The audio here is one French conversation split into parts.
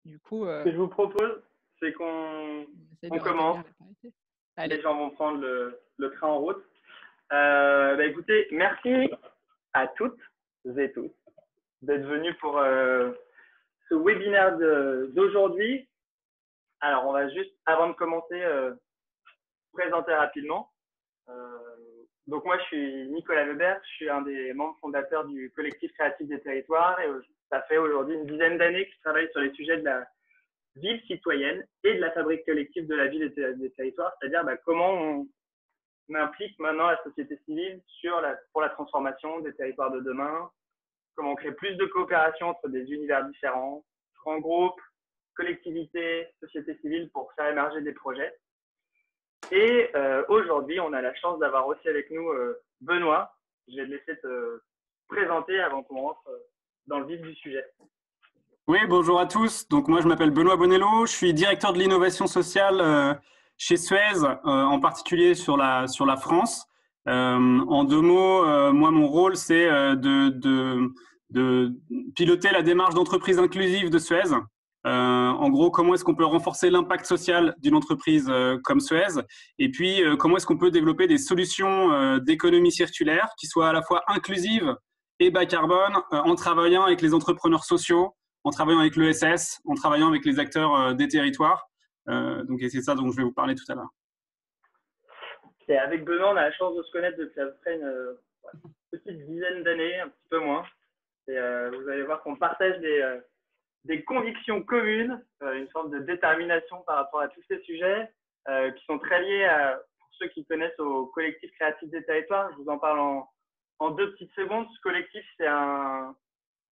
Du coup, Ce que je vous propose, c'est on essaie on de rétablir commence. la parité. Les Allez, gens vont prendre le train en route. Écoutez, merci à toutes et tous d'être venus pour ce webinaire d'aujourd'hui. Alors, on va juste, avant de commencer, présenter rapidement. Euh, donc, moi, je suis Nicolas Weber, je suis un des membres fondateurs du collectif créatif des territoires et ça fait aujourd'hui une dizaine d'années que je travaille sur les sujets de la ville citoyenne et de la fabrique collective de la ville et des territoires, c'est-à-dire comment on implique maintenant la société civile pour la transformation des territoires de demain, comment on crée plus de coopération entre des univers différents, grands groupes, collectivités, société civile pour faire émerger des projets. Et aujourd'hui, on a la chance d'avoir aussi avec nous Benoît. Je vais te laisser te présenter avant qu'on rentre dans le vif du sujet. Oui, bonjour à tous. Donc moi, je m'appelle Benoît Bonello. Je suis directeur de l'innovation sociale chez Suez, en particulier sur la France. En deux mots, moi, mon rôle, c'est de piloter la démarche d'entreprise inclusive de Suez. En gros, comment est-ce qu'on peut renforcer l'impact social d'une entreprise comme Suez? Et puis, comment est-ce qu'on peut développer des solutions d'économie circulaire qui soient à la fois inclusives et bas carbone, en travaillant avec les entrepreneurs sociaux, en travaillant avec l'ESS, en travaillant avec les acteurs des territoires. Donc, c'est ça dont je vais vous parler tout à l'heure. Et avec Benoît, on a la chance de se connaître depuis à peu près une petite dizaine d'années, un petit peu moins. Et vous allez voir qu'on partage des convictions communes, une sorte de détermination par rapport à tous ces sujets qui sont très liés pour ceux qui connaissent au collectif créatif des territoires. Je vous en parle en 2 petites secondes. Ce collectif, c'est un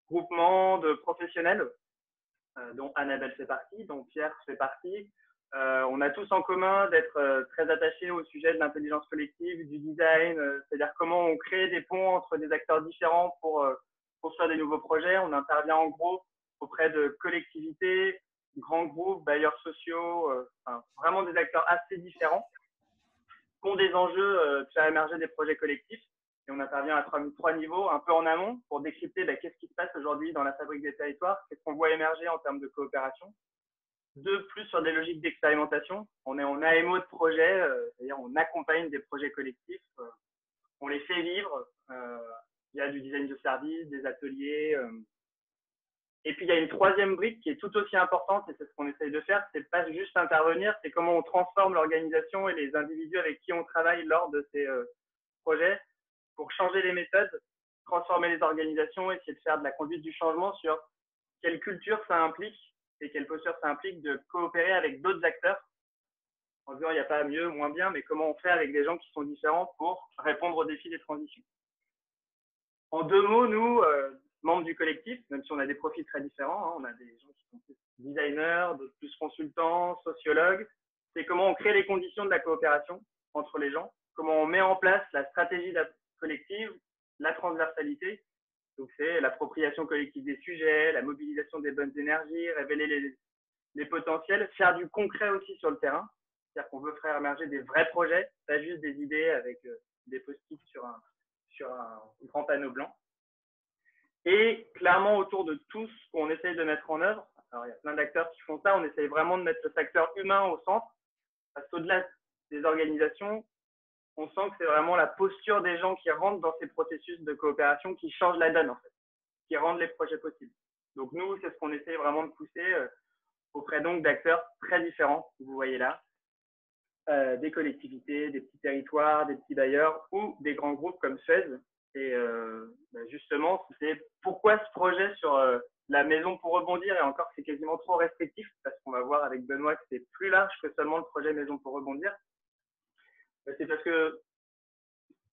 groupement de professionnels dont Annabelle fait partie, dont Pierre fait partie. On a tous en commun d'être très attachés au sujet de l'intelligence collective, du design, c'est-à-dire comment on crée des ponts entre des acteurs différents pour construire des nouveaux projets. On intervient en gros auprès de collectivités, grands groupes, bailleurs sociaux, vraiment des acteurs assez différents qui ont des enjeux de faire émerger des projets collectifs. Et on intervient à trois niveaux, un peu en amont pour décrypter qu'est-ce qui se passe aujourd'hui dans la fabrique des territoires, qu'est-ce qu'on voit émerger en termes de coopération. 2, plus sur des logiques d'expérimentation. On est en AMO de projet, c'est-à-dire on accompagne des projets collectifs, on les fait vivre. Il y a du design de service, des ateliers. Et puis il y a une troisième brique qui est tout aussi importante, et c'est ce qu'on essaye de faire, c'est pas juste intervenir, c'est comment on transforme l'organisation et les individus avec qui on travaille lors de ces projets pour changer les méthodes, transformer les organisations, essayer de faire de la conduite du changement sur quelle culture ça implique et quelle posture ça implique de coopérer avec d'autres acteurs en disant il n'y a pas mieux, moins bien, mais comment on fait avec des gens qui sont différents pour répondre aux défis des transitions. En 2 mots, nous, membres du collectif, même si on a des profils très différents, on a des gens qui sont plus designers, d'autres plus consultants, sociologues, c'est comment on crée les conditions de la coopération entre les gens, comment on met en place la stratégie collective, la transversalité. Donc, c'est l'appropriation collective des sujets, la mobilisation des bonnes énergies, révéler les potentiels, faire du concret aussi sur le terrain. C'est-à-dire qu'on veut faire émerger des vrais projets, pas juste des idées avec des post-it sur un grand panneau blanc. Et clairement, autour de tout ce qu'on essaye de mettre en œuvre, alors il y a plein d'acteurs qui font ça, on essaye vraiment de mettre le facteur humain au centre, parce qu'au-delà des organisations, on sent que c'est vraiment la posture des gens qui rentrent dans ces processus de coopération qui changent la donne, en fait, qui rendent les projets possibles. Donc nous, c'est ce qu'on essaie vraiment de pousser auprès donc d'acteurs très différents, que vous voyez là, des collectivités, des petits territoires, des petits bailleurs ou des grands groupes comme Suez. Et justement, c'est pourquoi ce projet sur la maison pour rebondir, et encore c'est quasiment trop restrictif, parce qu'on va voir avec Benoît que c'est plus large que seulement le projet maison pour rebondir. C'est parce que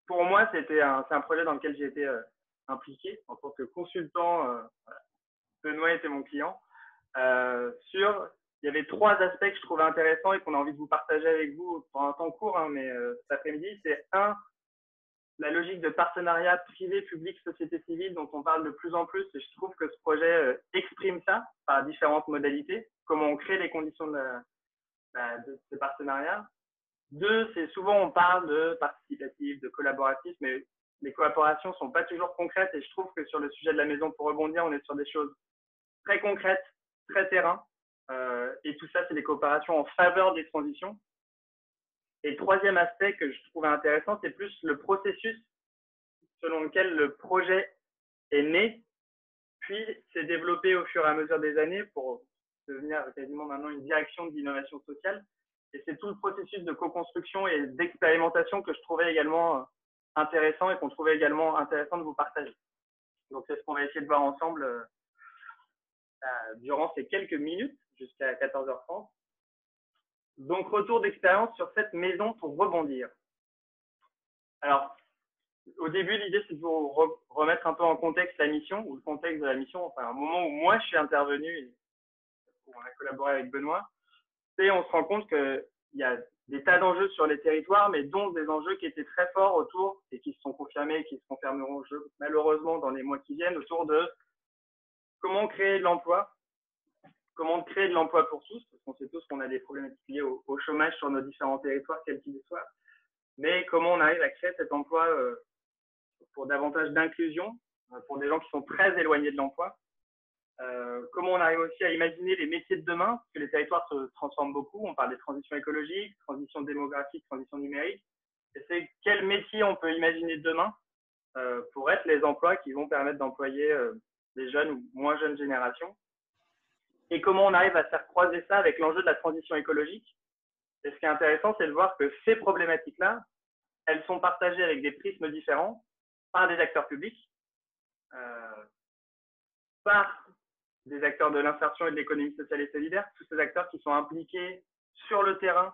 pour moi, c'est un projet dans lequel j'ai été impliqué en tant que consultant. Benoît était mon client. Il y avait 3 aspects que je trouvais intéressants et qu'on a envie de vous partager avec vous pendant un temps court, mais cet après-midi. C'est 1, la logique de partenariat privé, public, société civile dont on parle de plus en plus. Et je trouve que ce projet exprime ça par différentes modalités. Comment on crée les conditions de ce partenariat. 2, c'est souvent on parle de participatif, de collaboratif, mais les collaborations sont pas toujours concrètes. Et je trouve que sur le sujet de la maison pour rebondir, on est sur des choses très concrètes, très terrain. Et tout ça, c'est des coopérations en faveur des transitions. Et le troisième aspect que je trouvais intéressant, c'est plus le processus selon lequel le projet est né, puis s'est développé au fur et à mesure des années pour devenir quasiment maintenant une direction d'innovation sociale. Et c'est tout le processus de co-construction et d'expérimentation que je trouvais également intéressant et qu'on trouvait également intéressant de vous partager. Donc, c'est ce qu'on va essayer de voir ensemble durant ces quelques minutes jusqu'à 14h30. Donc, retour d'expérience sur cette maison pour rebondir. Alors, au début, l'idée, c'est de vous remettre un peu en contexte la mission, ou le contexte de la mission, enfin, un moment où moi, je suis intervenu et où on a collaboré avec Benoît, et on se rend compte qu'il y a des tas d'enjeux sur les territoires, mais dont des enjeux qui étaient très forts autour, et qui se sont confirmés, et qui se confirmeront malheureusement dans les mois qui viennent, autour de comment créer de l'emploi, comment créer de l'emploi pour tous, parce qu'on sait tous qu'on a des problématiques liées au chômage sur nos différents territoires, quels qu'ils soient, mais comment on arrive à créer cet emploi pour davantage d'inclusion, pour des gens qui sont très éloignés de l'emploi. Comment on arrive aussi à imaginer les métiers de demain, parce que les territoires se transforment beaucoup. On parle des transitions écologiques, transition démographique, transition numérique. Et c'est quel métier on peut imaginer demain pour être les emplois qui vont permettre d'employer des jeunes ou moins jeunes générations. Et comment on arrive à faire croiser ça avec l'enjeu de la transition écologique. Et ce qui est intéressant, c'est de voir que ces problématiques-là, elles sont partagées avec des prismes différents par des acteurs publics, par des acteurs de l'insertion et de l'économie sociale et solidaire, tous ces acteurs qui sont impliqués sur le terrain,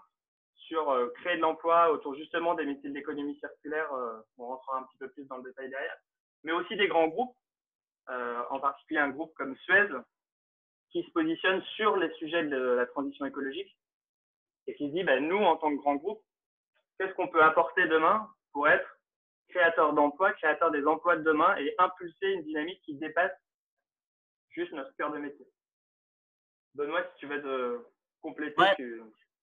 sur créer de l'emploi autour justement des métiers de l'économie circulaire, on rentrera un petit peu plus dans le détail derrière, mais aussi des grands groupes, en particulier un groupe comme Suez, qui se positionne sur les sujets de la transition écologique et qui se dit, nous, en tant que grand groupe, qu'est-ce qu'on peut apporter demain pour être créateur d'emplois, créateur des emplois de demain et impulser une dynamique qui dépasse juste notre cœur de métier. Benoît, si tu veux te compléter. Ouais.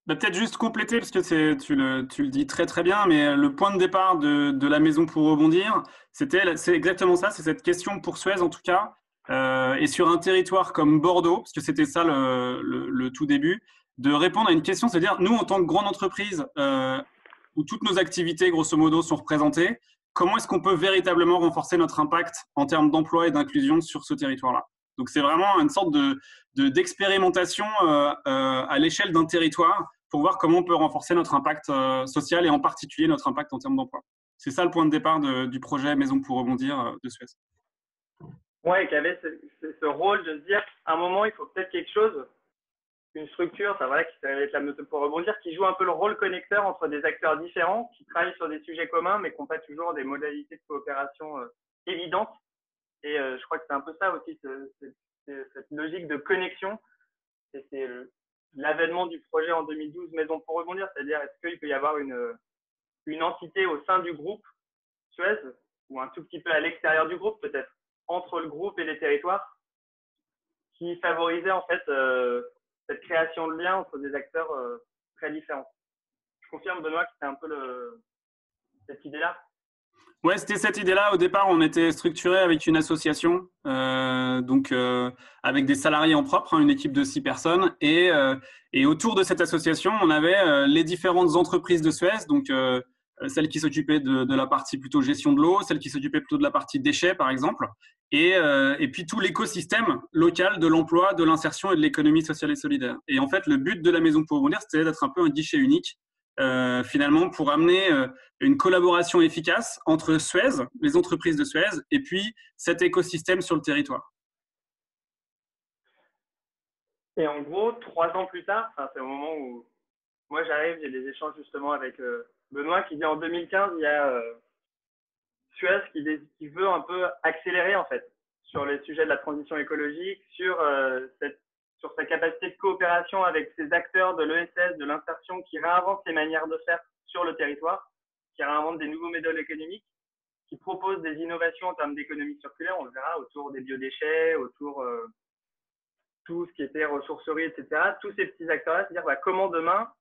Peut-être juste compléter, parce que tu le dis très très bien, mais le point de départ de la maison pour rebondir, c'est exactement ça, c'est cette question pour Suez en tout cas, et sur un territoire comme Bordeaux, parce que c'était ça le tout début, de répondre à une question, c'est-à-dire nous en tant que grande entreprise, où toutes nos activités grosso modo sont représentées, comment est-ce qu'on peut véritablement renforcer notre impact en termes d'emploi et d'inclusion sur ce territoire-là? Donc c'est vraiment une sorte d'expérimentation à l'échelle d'un territoire pour voir comment on peut renforcer notre impact social et en particulier notre impact en termes d'emploi. C'est ça le point de départ du projet Maison pour rebondir de Suez. Ouais, qui avait ce rôle de se dire, à un moment, il faut peut-être quelque chose, une structure, ça voilà, qui s'est avec la Maison pour rebondir, qui joue un peu le rôle connecteur entre des acteurs différents, qui travaillent sur des sujets communs, mais qui n'ont pas toujours des modalités de coopération évidentes. Et je crois que c'est un peu ça aussi, cette logique de connexion. Et c'est l'avènement du projet en 2012, Maison pour rebondir, c'est-à-dire est-ce qu'il peut y avoir une entité au sein du groupe Suez, ou un tout petit peu à l'extérieur du groupe, peut-être entre le groupe et les territoires, qui favorisait en fait cette création de liens entre des acteurs très différents. Je confirme, Benoît, que c'était un peu cette idée-là. Ouais, c'était cette idée-là. Au départ, on était structuré avec une association, avec des salariés en propre, une équipe de 6 personnes. Et autour de cette association, on avait les différentes entreprises de Suez, donc celles qui s'occupaient de la partie plutôt gestion de l'eau, celles qui s'occupaient plutôt de la partie déchets, par exemple, et puis tout l'écosystème local de l'emploi, de l'insertion et de l'économie sociale et solidaire. Et en fait, le but de la Maison pour rebondir, c'était d'être un peu un guichet unique, finalement, pour amener une collaboration efficace entre Suez, les entreprises de Suez, et puis cet écosystème sur le territoire. Et en gros, 3 ans plus tard, c'est au moment où moi j'arrive, j'ai des échanges justement avec Benoît qui dit en 2015, il y a Suez qui veut un peu accélérer en fait sur les sujets de la transition écologique, sur sa capacité de coopération avec ces acteurs de l'ESS, de l'insertion qui réinventent les manières de faire sur le territoire, qui réinventent des nouveaux modèles économiques, qui proposent des innovations en termes d'économie circulaire, on le verra, autour des biodéchets, autour tout ce qui était ressourcerie, etc. Tous ces petits acteurs-là, c'est-à-dire comment demain,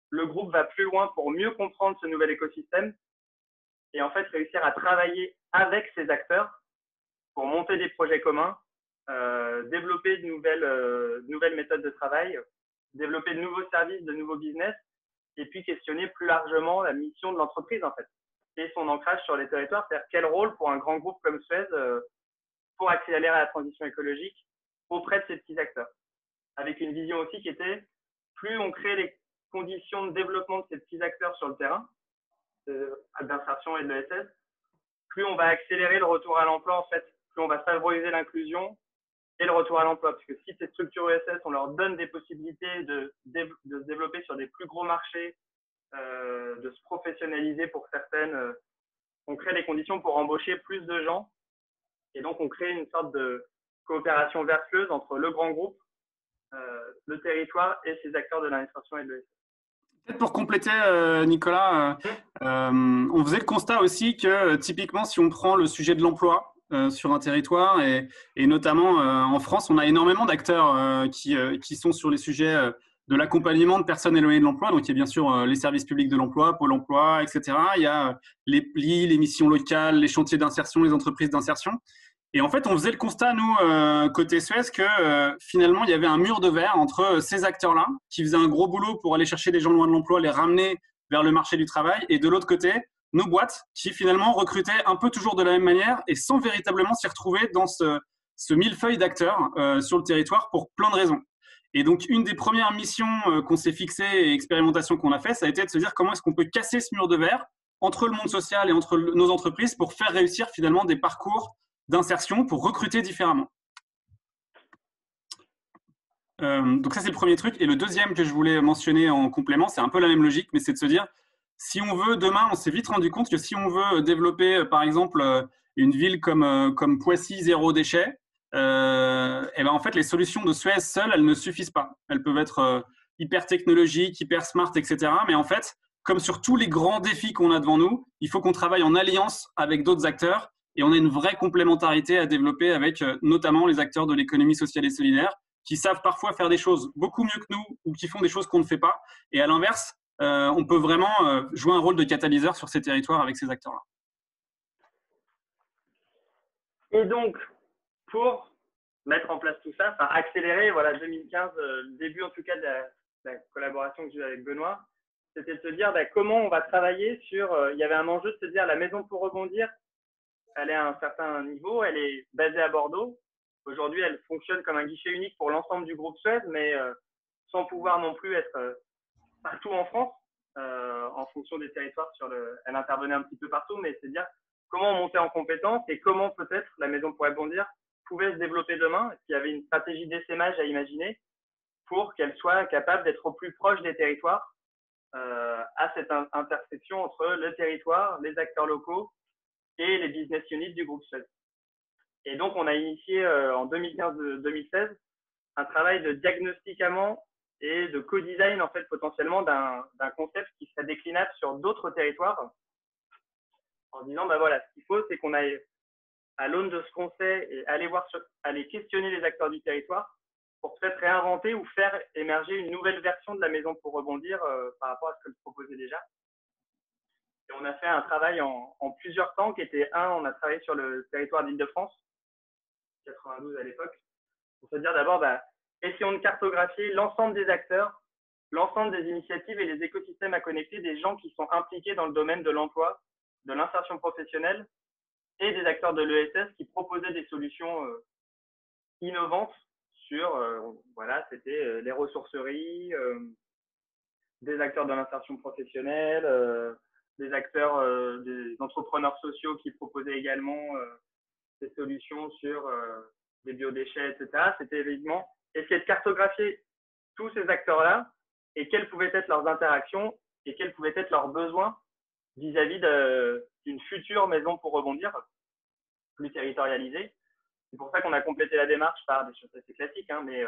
le groupe va plus loin pour mieux comprendre ce nouvel écosystème et en fait réussir à travailler avec ces acteurs pour monter des projets communs développer de nouvelles méthodes de travail, développer de nouveaux services, de nouveaux business, et puis questionner plus largement la mission de l'entreprise en fait et son ancrage sur les territoires, c'est-à-dire quel rôle pour un grand groupe comme Suez pour accélérer la transition écologique auprès de ces petits acteurs. Avec une vision aussi qui était, plus on crée les conditions de développement de ces petits acteurs sur le terrain, d'insertion et de l'ESS, plus on va accélérer le retour à l'emploi en fait, plus on va favoriser l'inclusion et le retour à l'emploi. Parce que si ces structures ESS, on leur donne des possibilités de se développer sur des plus gros marchés, de se professionnaliser pour certaines, on crée les conditions pour embaucher plus de gens et donc on crée une sorte de coopération vertueuse entre le grand groupe, le territoire et ses acteurs de l'insertion et de l'ESS. Peut-être pour compléter, Nicolas, on faisait le constat aussi que typiquement, si on prend le sujet de l'emploi sur un territoire et notamment en France, on a énormément d'acteurs qui sont sur les sujets de l'accompagnement de personnes éloignées de l'emploi. Donc, il y a bien sûr les services publics de l'emploi, Pôle emploi, etc. Il y a les plis, les missions locales, les chantiers d'insertion, les entreprises d'insertion. Et en fait, on faisait le constat, nous, côté Suez, que finalement, il y avait un mur de verre entre ces acteurs-là, qui faisaient un gros boulot pour aller chercher des gens loin de l'emploi, les ramener vers le marché du travail, et de l'autre côté, nos boîtes, qui finalement recrutaient un peu toujours de la même manière et sans véritablement s'y retrouver dans ce millefeuille d'acteurs sur le territoire pour plein de raisons. Et donc, une des premières missions qu'on s'est fixées et expérimentations qu'on a fait, ça a été de se dire comment est-ce qu'on peut casser ce mur de verre entre le monde social et entre nos entreprises pour faire réussir finalement des parcours d'insertion pour recruter différemment. Donc ça, c'est le premier truc. Et le deuxième que je voulais mentionner en complément, c'est un peu la même logique, mais c'est de se dire, si on veut, demain, on s'est vite rendu compte que si on veut développer, par exemple, une ville comme Poissy, zéro déchet, et ben en fait, les solutions de Suez seules, elles ne suffisent pas. Elles peuvent être hyper technologiques, hyper smart, etc. Mais en fait, comme sur tous les grands défis qu'on a devant nous, il faut qu'on travaille en alliance avec d'autres acteurs. Et on a une vraie complémentarité à développer avec notamment les acteurs de l'économie sociale et solidaire qui savent parfois faire des choses beaucoup mieux que nous ou qui font des choses qu'on ne fait pas. Et à l'inverse, on peut vraiment jouer un rôle de catalyseur sur ces territoires avec ces acteurs-là. Et donc, pour mettre en place tout ça, enfin accélérer, voilà, 2015, le début en tout cas de la collaboration que j'ai eu avec Benoît, c'était de se dire comment on va travailler sur, il y avait un enjeu de se dire la maison pour rebondir, elle est à un certain niveau, elle est basée à Bordeaux. Aujourd'hui, elle fonctionne comme un guichet unique pour l'ensemble du groupe Suez, mais sans pouvoir non plus être partout en France, en fonction des territoires. Elle intervenait un petit peu partout, mais c'est dire comment on montait en compétence et comment peut-être la maison pour rebondir pouvait se développer demain. Est-ce qu'il y avait une stratégie d'essaimage à imaginer pour qu'elle soit capable d'être au plus proche des territoires, à cette intersection entre le territoire, les acteurs locaux et les business units du groupe Suez. Et donc, on a initié en 2015-2016 un travail de diagnostic amont et de co-design en fait potentiellement d'un concept qui serait déclinable sur d'autres territoires en disant bah voilà, ce qu'il faut c'est qu'on aille à l'aune de ce qu'on sait et aller questionner les acteurs du territoire pour peut-être réinventer ou faire émerger une nouvelle version de la maison pour rebondir par rapport à ce que je proposais déjà. Et on a fait un travail en plusieurs temps qui était on a travaillé sur le territoire d'Île-de-France, 92 à l'époque, pour se dire d'abord, essayons de cartographier l'ensemble des acteurs, l'ensemble des initiatives et les écosystèmes à connecter des gens qui sont impliqués dans le domaine de l'emploi, de l'insertion professionnelle et des acteurs de l'ESS qui proposaient des solutions innovantes sur, voilà, c'était les ressourceries, des acteurs de l'insertion professionnelle, des acteurs, des entrepreneurs sociaux qui proposaient également des solutions sur des biodéchets, etc. C'était évidemment essayer de cartographier tous ces acteurs-là et quelles pouvaient être leurs interactions et quels pouvaient être leurs besoins vis-à-vis d'une future maison pour rebondir plus territorialisée. C'est pour ça qu'on a complété la démarche par des choses assez classiques, mais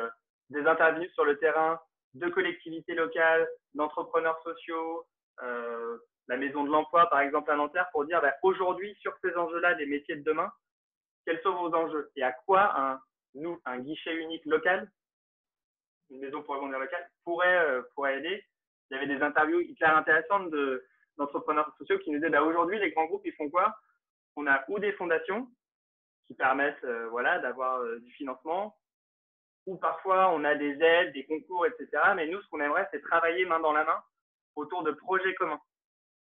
des interviews sur le terrain de collectivités locales, d'entrepreneurs sociaux, la maison de l'emploi, par exemple, à Nanterre, pour dire aujourd'hui, sur ces enjeux-là des métiers de demain, quels sont vos enjeux et à quoi un guichet unique local, une maison pour rebondir locale, pourrait aider. Il y avait des interviews hyper intéressantes d'entrepreneurs sociaux qui nous disaient aujourd'hui, les grands groupes, ils font quoi? On a ou des fondations, qui permettent voilà, d'avoir du financement. Ou parfois, on a des aides, des concours, etc. Mais nous, ce qu'on aimerait, c'est travailler main dans la main autour de projets communs,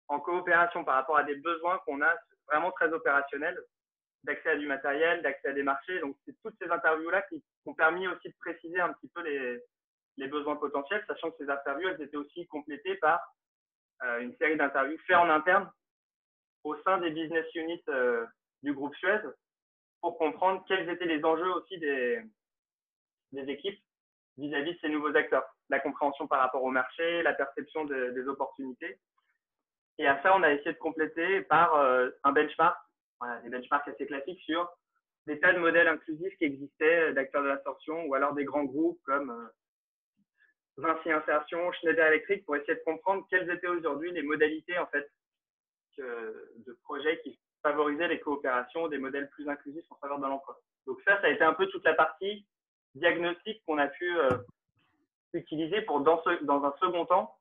en coopération par rapport à des besoins qu'on a vraiment très opérationnels, d'accès à du matériel, d'accès à des marchés. Donc, c'est toutes ces interviews-là qui ont permis aussi de préciser un petit peu les besoins potentiels, sachant que ces interviews, elles étaient aussi complétées par une série d'interviews faites en interne au sein des business units du groupe Suez pour comprendre quels étaient les enjeux aussi des équipes vis-à-vis de ces nouveaux acteurs. La compréhension par rapport au marché, la perception des opportunités. Et à ça, on a essayé de compléter par un benchmark, voilà, des benchmarks assez classiques sur des tas de modèles inclusifs qui existaient d'acteurs de l'ascension ou alors des grands groupes comme Vinci Insertion, Schneider Electric pour essayer de comprendre quelles étaient aujourd'hui les modalités en fait de projets qui favorisaient les coopérations, des modèles plus inclusifs en faveur de l'emploi. Donc ça a été un peu toute la partie diagnostic qu'on a pu utiliser pour dans un second temps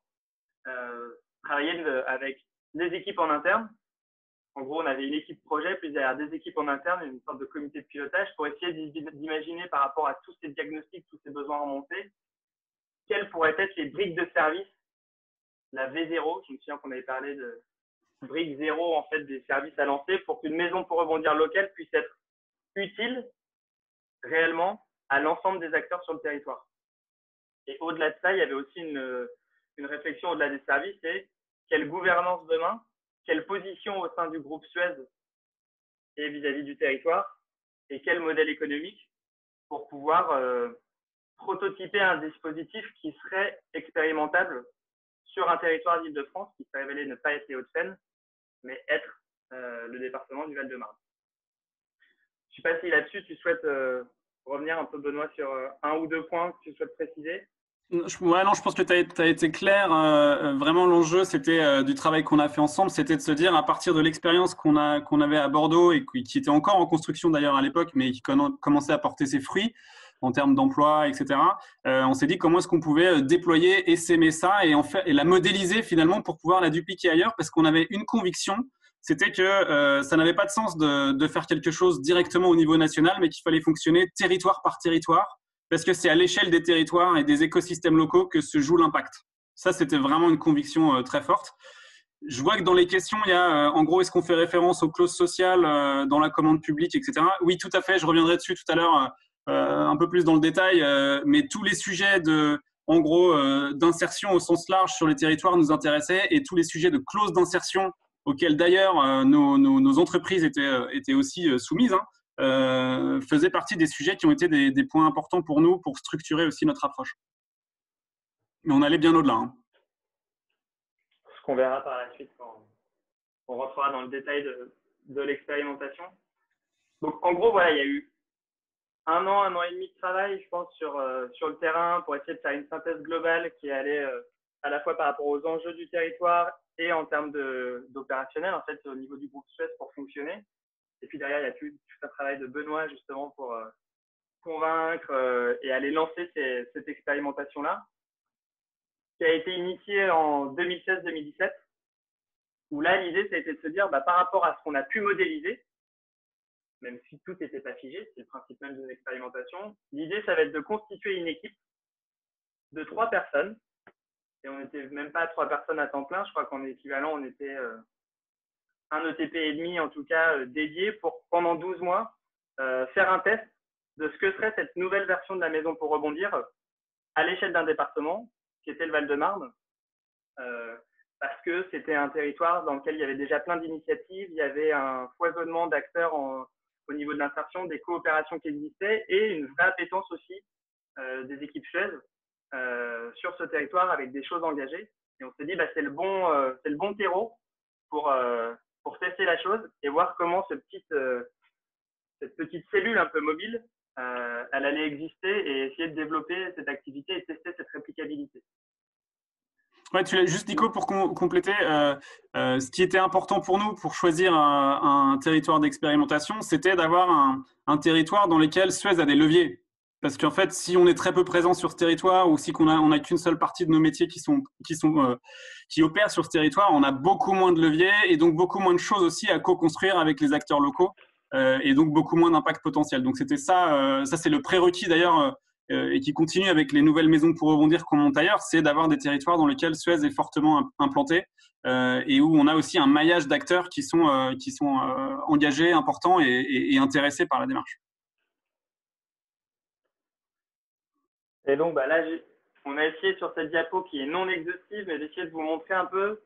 travailler avec des équipes en interne. En gros, on avait une équipe projet, puis derrière des équipes en interne, une sorte de comité de pilotage pour essayer d'imaginer par rapport à tous ces diagnostics, tous ces besoins remontés, quelles pourraient être les briques de service, la V0, je me souviens qu'on avait parlé de brique 0 en fait des services à lancer pour qu'une maison pour rebondir locale puisse être utile réellement à l'ensemble des acteurs sur le territoire. Et au-delà de ça, il y avait aussi une réflexion au-delà des services, c'est quelle gouvernance demain, quelle position au sein du groupe Suez et vis-à-vis du territoire, et quel modèle économique pour pouvoir prototyper un dispositif qui serait expérimentable sur un territoire d'Île-de-France qui s'est révélé ne pas être les Hauts-de-Seine, mais être le département du Val-de-Marne. Je ne sais pas si là-dessus, tu souhaites revenir un peu, Benoît, sur un ou deux points que tu souhaites préciser. Ouais, non, je pense que tu as été clair. Vraiment, l'enjeu, c'était du travail qu'on a fait ensemble, c'était de se dire, à partir de l'expérience qu'on avait à Bordeaux et qui était encore en construction d'ailleurs à l'époque, mais qui commençait à porter ses fruits en termes d'emploi, etc. On s'est dit comment est-ce qu'on pouvait déployer, essaimer ça et la modéliser finalement pour pouvoir la dupliquer ailleurs, parce qu'on avait une conviction, c'était que ça n'avait pas de sens de faire quelque chose directement au niveau national, mais qu'il fallait fonctionner territoire par territoire, parce que c'est à l'échelle des territoires et des écosystèmes locaux que se joue l'impact. Ça, c'était vraiment une conviction très forte. Je vois que dans les questions, il y a, en gros, est-ce qu'on fait référence aux clauses sociales dans la commande publique, etc. Oui, tout à fait, je reviendrai dessus tout à l'heure un peu plus dans le détail, mais tous les sujets d'insertion au sens large sur les territoires nous intéressaient, et tous les sujets de clauses d'insertion auxquels d'ailleurs nos entreprises étaient aussi soumises, faisait partie des sujets qui ont été des points importants pour nous pour structurer aussi notre approche. Mais on allait bien au-delà. Ce qu'on verra par la suite quand on rentrera dans le détail de l'expérimentation. Donc en gros, voilà, il y a eu un an et demi de travail, je pense, sur le terrain pour essayer de faire une synthèse globale qui allait à la fois par rapport aux enjeux du territoire et en termes d'opérationnel, en fait, au niveau du groupe Suez pour fonctionner. Et puis derrière, il y a tout un travail de Benoît justement pour convaincre et aller lancer cette expérimentation-là, qui a été initiée en 2016-2017, où là, l'idée, ça a été de se dire, par rapport à ce qu'on a pu modéliser, même si tout n'était pas figé, c'est le principe même d'une expérimentation, l'idée, ça va être de constituer une équipe de 3 personnes, et on n'était même pas 3 personnes à temps plein, je crois qu'en équivalent, on était un ETP et demi, en tout cas, dédié pour, pendant 12 mois, faire un test de ce que serait cette nouvelle version de la maison pour rebondir à l'échelle d'un département, qui était le Val-de-Marne, parce que c'était un territoire dans lequel il y avait déjà plein d'initiatives, il y avait un foisonnement d'acteurs au niveau de l'insertion, des coopérations qui existaient et une vraie appétence aussi des équipes Suez sur ce territoire avec des choses engagées. Et on s'est dit, c'est le bon terreau pour tester la chose et voir comment cette petite cellule un peu mobile, elle allait exister et essayer de développer cette activité et tester cette réplicabilité. Ouais, tu l'as juste, Nico, pour compléter, ce qui était important pour nous pour choisir un territoire d'expérimentation, c'était d'avoir un territoire dans lequel Suez a des leviers. Parce qu'en fait, si on est très peu présent sur ce territoire ou si on a qu'une seule partie de nos métiers qui opèrent sur ce territoire, on a beaucoup moins de leviers et donc beaucoup moins de choses aussi à co-construire avec les acteurs locaux. et donc beaucoup moins d'impact potentiel. Donc c'était ça, ça c'est le prérequis d'ailleurs et qui continue avec les nouvelles maisons pour rebondir qu'on monte ailleurs, c'est d'avoir des territoires dans lesquels Suez est fortement implanté et où on a aussi un maillage d'acteurs qui sont engagés, importants et intéressés par la démarche. Et donc, bah, là, on a essayé sur cette diapo qui est non exhaustive, mais d'essayer de vous montrer un peu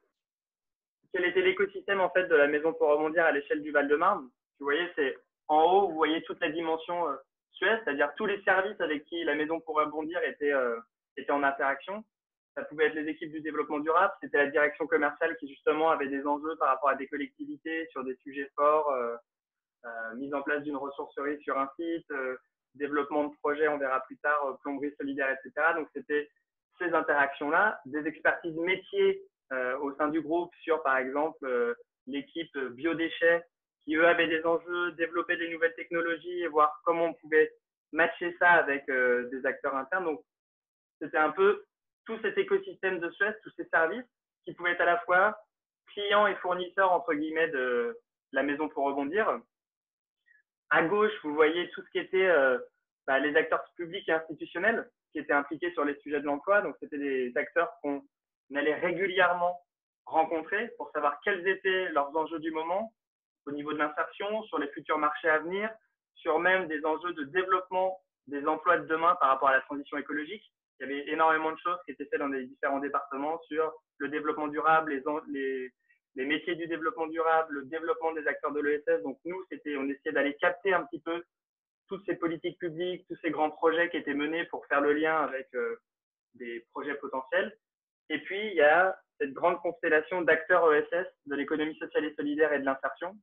quel était l'écosystème en fait de la maison pour rebondir à l'échelle du Val-de-Marne. Vous voyez, c'est en haut, vous voyez toute la dimension Suez, c'est-à-dire tous les services avec qui la maison pour rebondir était en interaction. Ça pouvait être les équipes du développement durable, c'était la direction commerciale qui justement avait des enjeux par rapport à des collectivités sur des sujets forts, mise en place d'une ressourcerie sur un site, développement de projets, on verra plus tard, plomberie solidaire, etc. Donc c'était ces interactions-là, des expertises métiers au sein du groupe sur, par exemple, l'équipe biodéchets qui, eux, avaient des enjeux, développer des nouvelles technologies et voir comment on pouvait matcher ça avec des acteurs internes. Donc, c'était un peu tout cet écosystème de Suez, tous ces services qui pouvaient être à la fois clients et fournisseurs, entre guillemets, de la maison pour rebondir. À gauche, vous voyez tout ce qui était les acteurs publics et institutionnels qui étaient impliqués sur les sujets de l'emploi. Donc, c'était des acteurs qu'on allait régulièrement rencontrer pour savoir quels étaient leurs enjeux du moment au niveau de l'insertion, sur les futurs marchés à venir, sur même des enjeux de développement des emplois de demain par rapport à la transition écologique. Il y avait énormément de choses qui étaient faites dans les différents départements sur le développement durable, les métiers du développement durable, le développement des acteurs de l'ESS. Donc nous, on essayait d'aller capter un petit peu toutes ces politiques publiques, tous ces grands projets qui étaient menés pour faire le lien avec des projets potentiels. Et puis, il y a cette grande constellation d'acteurs ESS, de l'économie sociale et solidaire et de l'insertion,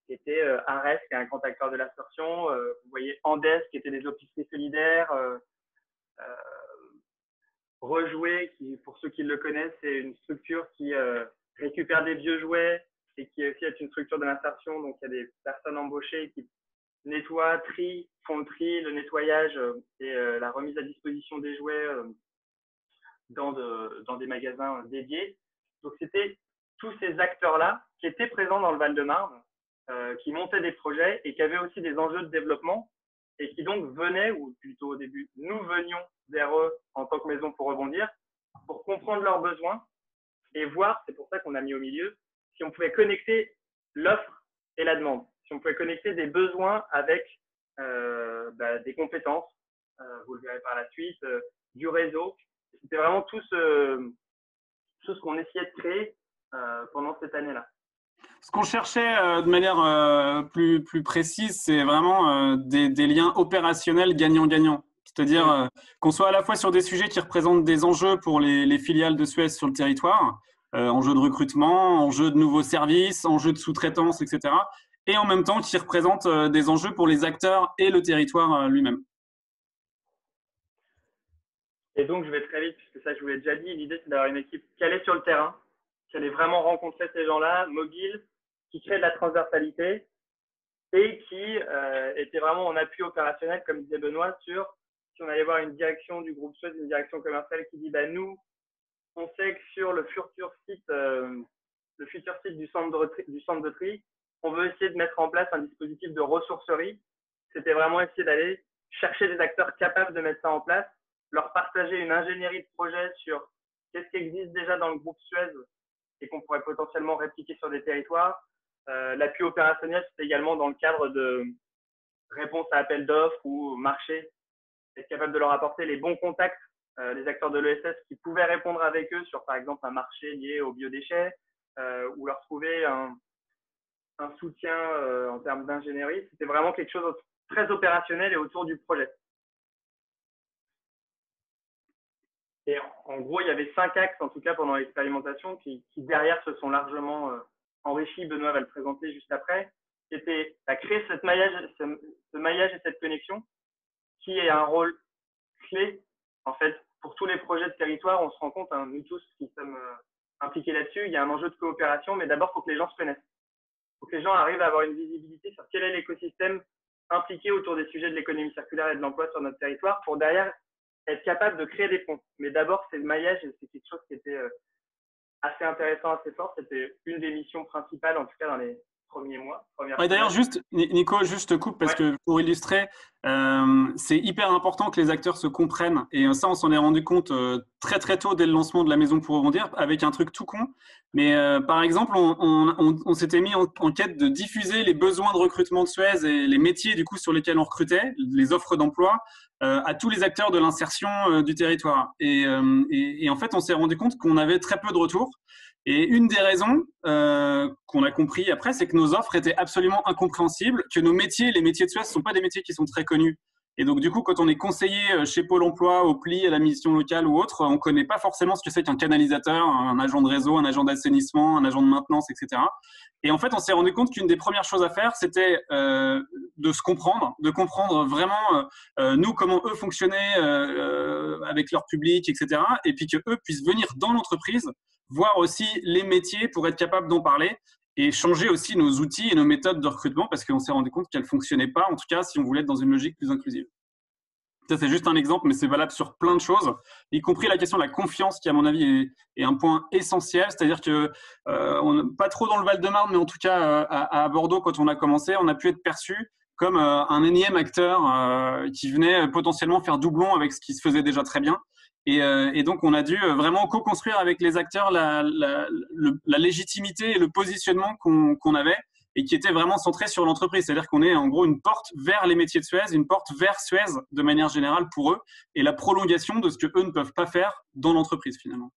qui était ARES, qui est un grand acteur de l'insertion. Vous voyez Andes, qui était des officiers solidaires. Rejouer, qui, pour ceux qui le connaissent, c'est une structure qui récupère des vieux jouets et qui aussi est une structure de l'insertion. Donc, il y a des personnes embauchées qui nettoient, trient, font le tri, le nettoyage et la remise à disposition des jouets dans des magasins dédiés. Donc, c'était tous ces acteurs-là qui étaient présents dans le Val-de-Marne, qui montaient des projets et qui avaient aussi des enjeux de développement et qui donc venaient, ou plutôt au début, nous venions vers eux en tant que maison pour rebondir, pour comprendre leurs besoins et voir, c'est pour ça qu'on a mis au milieu, si on pouvait connecter l'offre et la demande, si on pouvait connecter des besoins avec des compétences, vous le verrez par la suite, du réseau. C'était vraiment tout ce qu'on essayait de créer pendant cette année-là. Ce qu'on cherchait de manière plus précise, c'est vraiment des liens opérationnels gagnant-gagnant. C'est-à-dire qu'on soit à la fois sur des sujets qui représentent des enjeux pour les filiales de Suez sur le territoire, enjeux de recrutement, enjeux de nouveaux services, enjeux de sous-traitance, etc. Et en même temps qui représentent des enjeux pour les acteurs et le territoire lui-même. Et donc, je vais très vite, puisque ça, je vous l'ai déjà dit, l'idée, c'est d'avoir une équipe qui allait sur le terrain, qui allait vraiment rencontrer ces gens-là, mobiles, qui crée de la transversalité et qui était vraiment en appui opérationnel, comme disait Benoît, sur si on allait voir une direction du groupe Suez, une direction commerciale qui dit nous, on sait que sur le futur site du centre de tri, on veut essayer de mettre en place un dispositif de ressourcerie. C'était vraiment essayer d'aller chercher des acteurs capables de mettre ça en place, leur partager une ingénierie de projet sur qu'est-ce qui existe déjà dans le groupe Suez et qu'on pourrait potentiellement répliquer sur des territoires. L'appui opérationnel, c'est également dans le cadre de réponse à appel d'offres ou marché, être capable de leur apporter les bons contacts, les acteurs de l'ESS qui pouvaient répondre avec eux sur, par exemple, un marché lié aux biodéchets ou leur trouver un soutien en termes d'ingénierie. C'était vraiment quelque chose de très opérationnel et autour du projet. Et en gros, il y avait 5 axes, en tout cas, pendant l'expérimentation, qui derrière se sont largement enrichis. Benoît va le présenter juste après. C'était à créer ce maillage et cette connexion qui est un rôle clé, en fait, pour tous les projets de territoire. On se rend compte, nous tous qui sommes impliqués là-dessus, il y a un enjeu de coopération, mais d'abord, il faut que les gens se connaissent. Il faut que les gens arrivent à avoir une visibilité sur quel est l'écosystème impliqué autour des sujets de l'économie circulaire et de l'emploi sur notre territoire pour derrière être capable de créer des ponts. Mais d'abord, c'est le maillage et c'est quelque chose qui était assez intéressant, assez fort. C'était une des missions principales, en tout cas premiers mois, première Ouais, d'ailleurs, semaine. juste, Nico, juste je te coupe parce Ouais, que pour illustrer, c'est hyper important que les acteurs se comprennent. Et ça, on s'en est rendu compte très très tôt dès le lancement de la Maison pour rebondir, avec un truc tout con. Mais par exemple, on s'était mis en quête de diffuser les besoins de recrutement de Suez et les métiers du coup sur lesquels on recrutait, les offres d'emploi, à tous les acteurs de l'insertion du territoire. Et en fait, on s'est rendu compte qu'on avait très peu de retours. Et une des raisons qu'on a compris après, c'est que nos offres étaient absolument incompréhensibles, que nos métiers, les métiers de Suez, ne sont pas des métiers qui sont très connus. Et donc, du coup, quand on est conseiller chez Pôle emploi, au PLI, à la mission locale ou autre, on ne connaît pas forcément ce que c'est qu'un canalisateur, un agent de réseau, un agent d'assainissement, un agent de maintenance, etc. Et en fait, on s'est rendu compte qu'une des premières choses à faire, c'était de se comprendre, de comprendre vraiment nous comment eux fonctionnaient avec leur public, etc. Et puis que eux puissent venir dans l'entreprise voir aussi les métiers pour être capable d'en parler et changer aussi nos outils et nos méthodes de recrutement parce qu'on s'est rendu compte qu'elles ne fonctionnaient pas, en tout cas si on voulait être dans une logique plus inclusive. Ça, c'est juste un exemple, mais c'est valable sur plein de choses, y compris la question de la confiance qui, à mon avis, est un point essentiel. C'est-à-dire que, pas trop dans le Val-de-Marne, mais en tout cas à Bordeaux, quand on a commencé, on a pu être perçu comme un énième acteur qui venait potentiellement faire doublon avec ce qui se faisait déjà très bien. Et donc, on a dû vraiment co-construire avec les acteurs la légitimité et le positionnement qu'on avait et qui était vraiment centré sur l'entreprise. C'est-à-dire qu'on est en gros une porte vers les métiers de Suez, une porte vers Suez de manière générale pour eux et la prolongation de ce que eux ne peuvent pas faire dans l'entreprise finalement.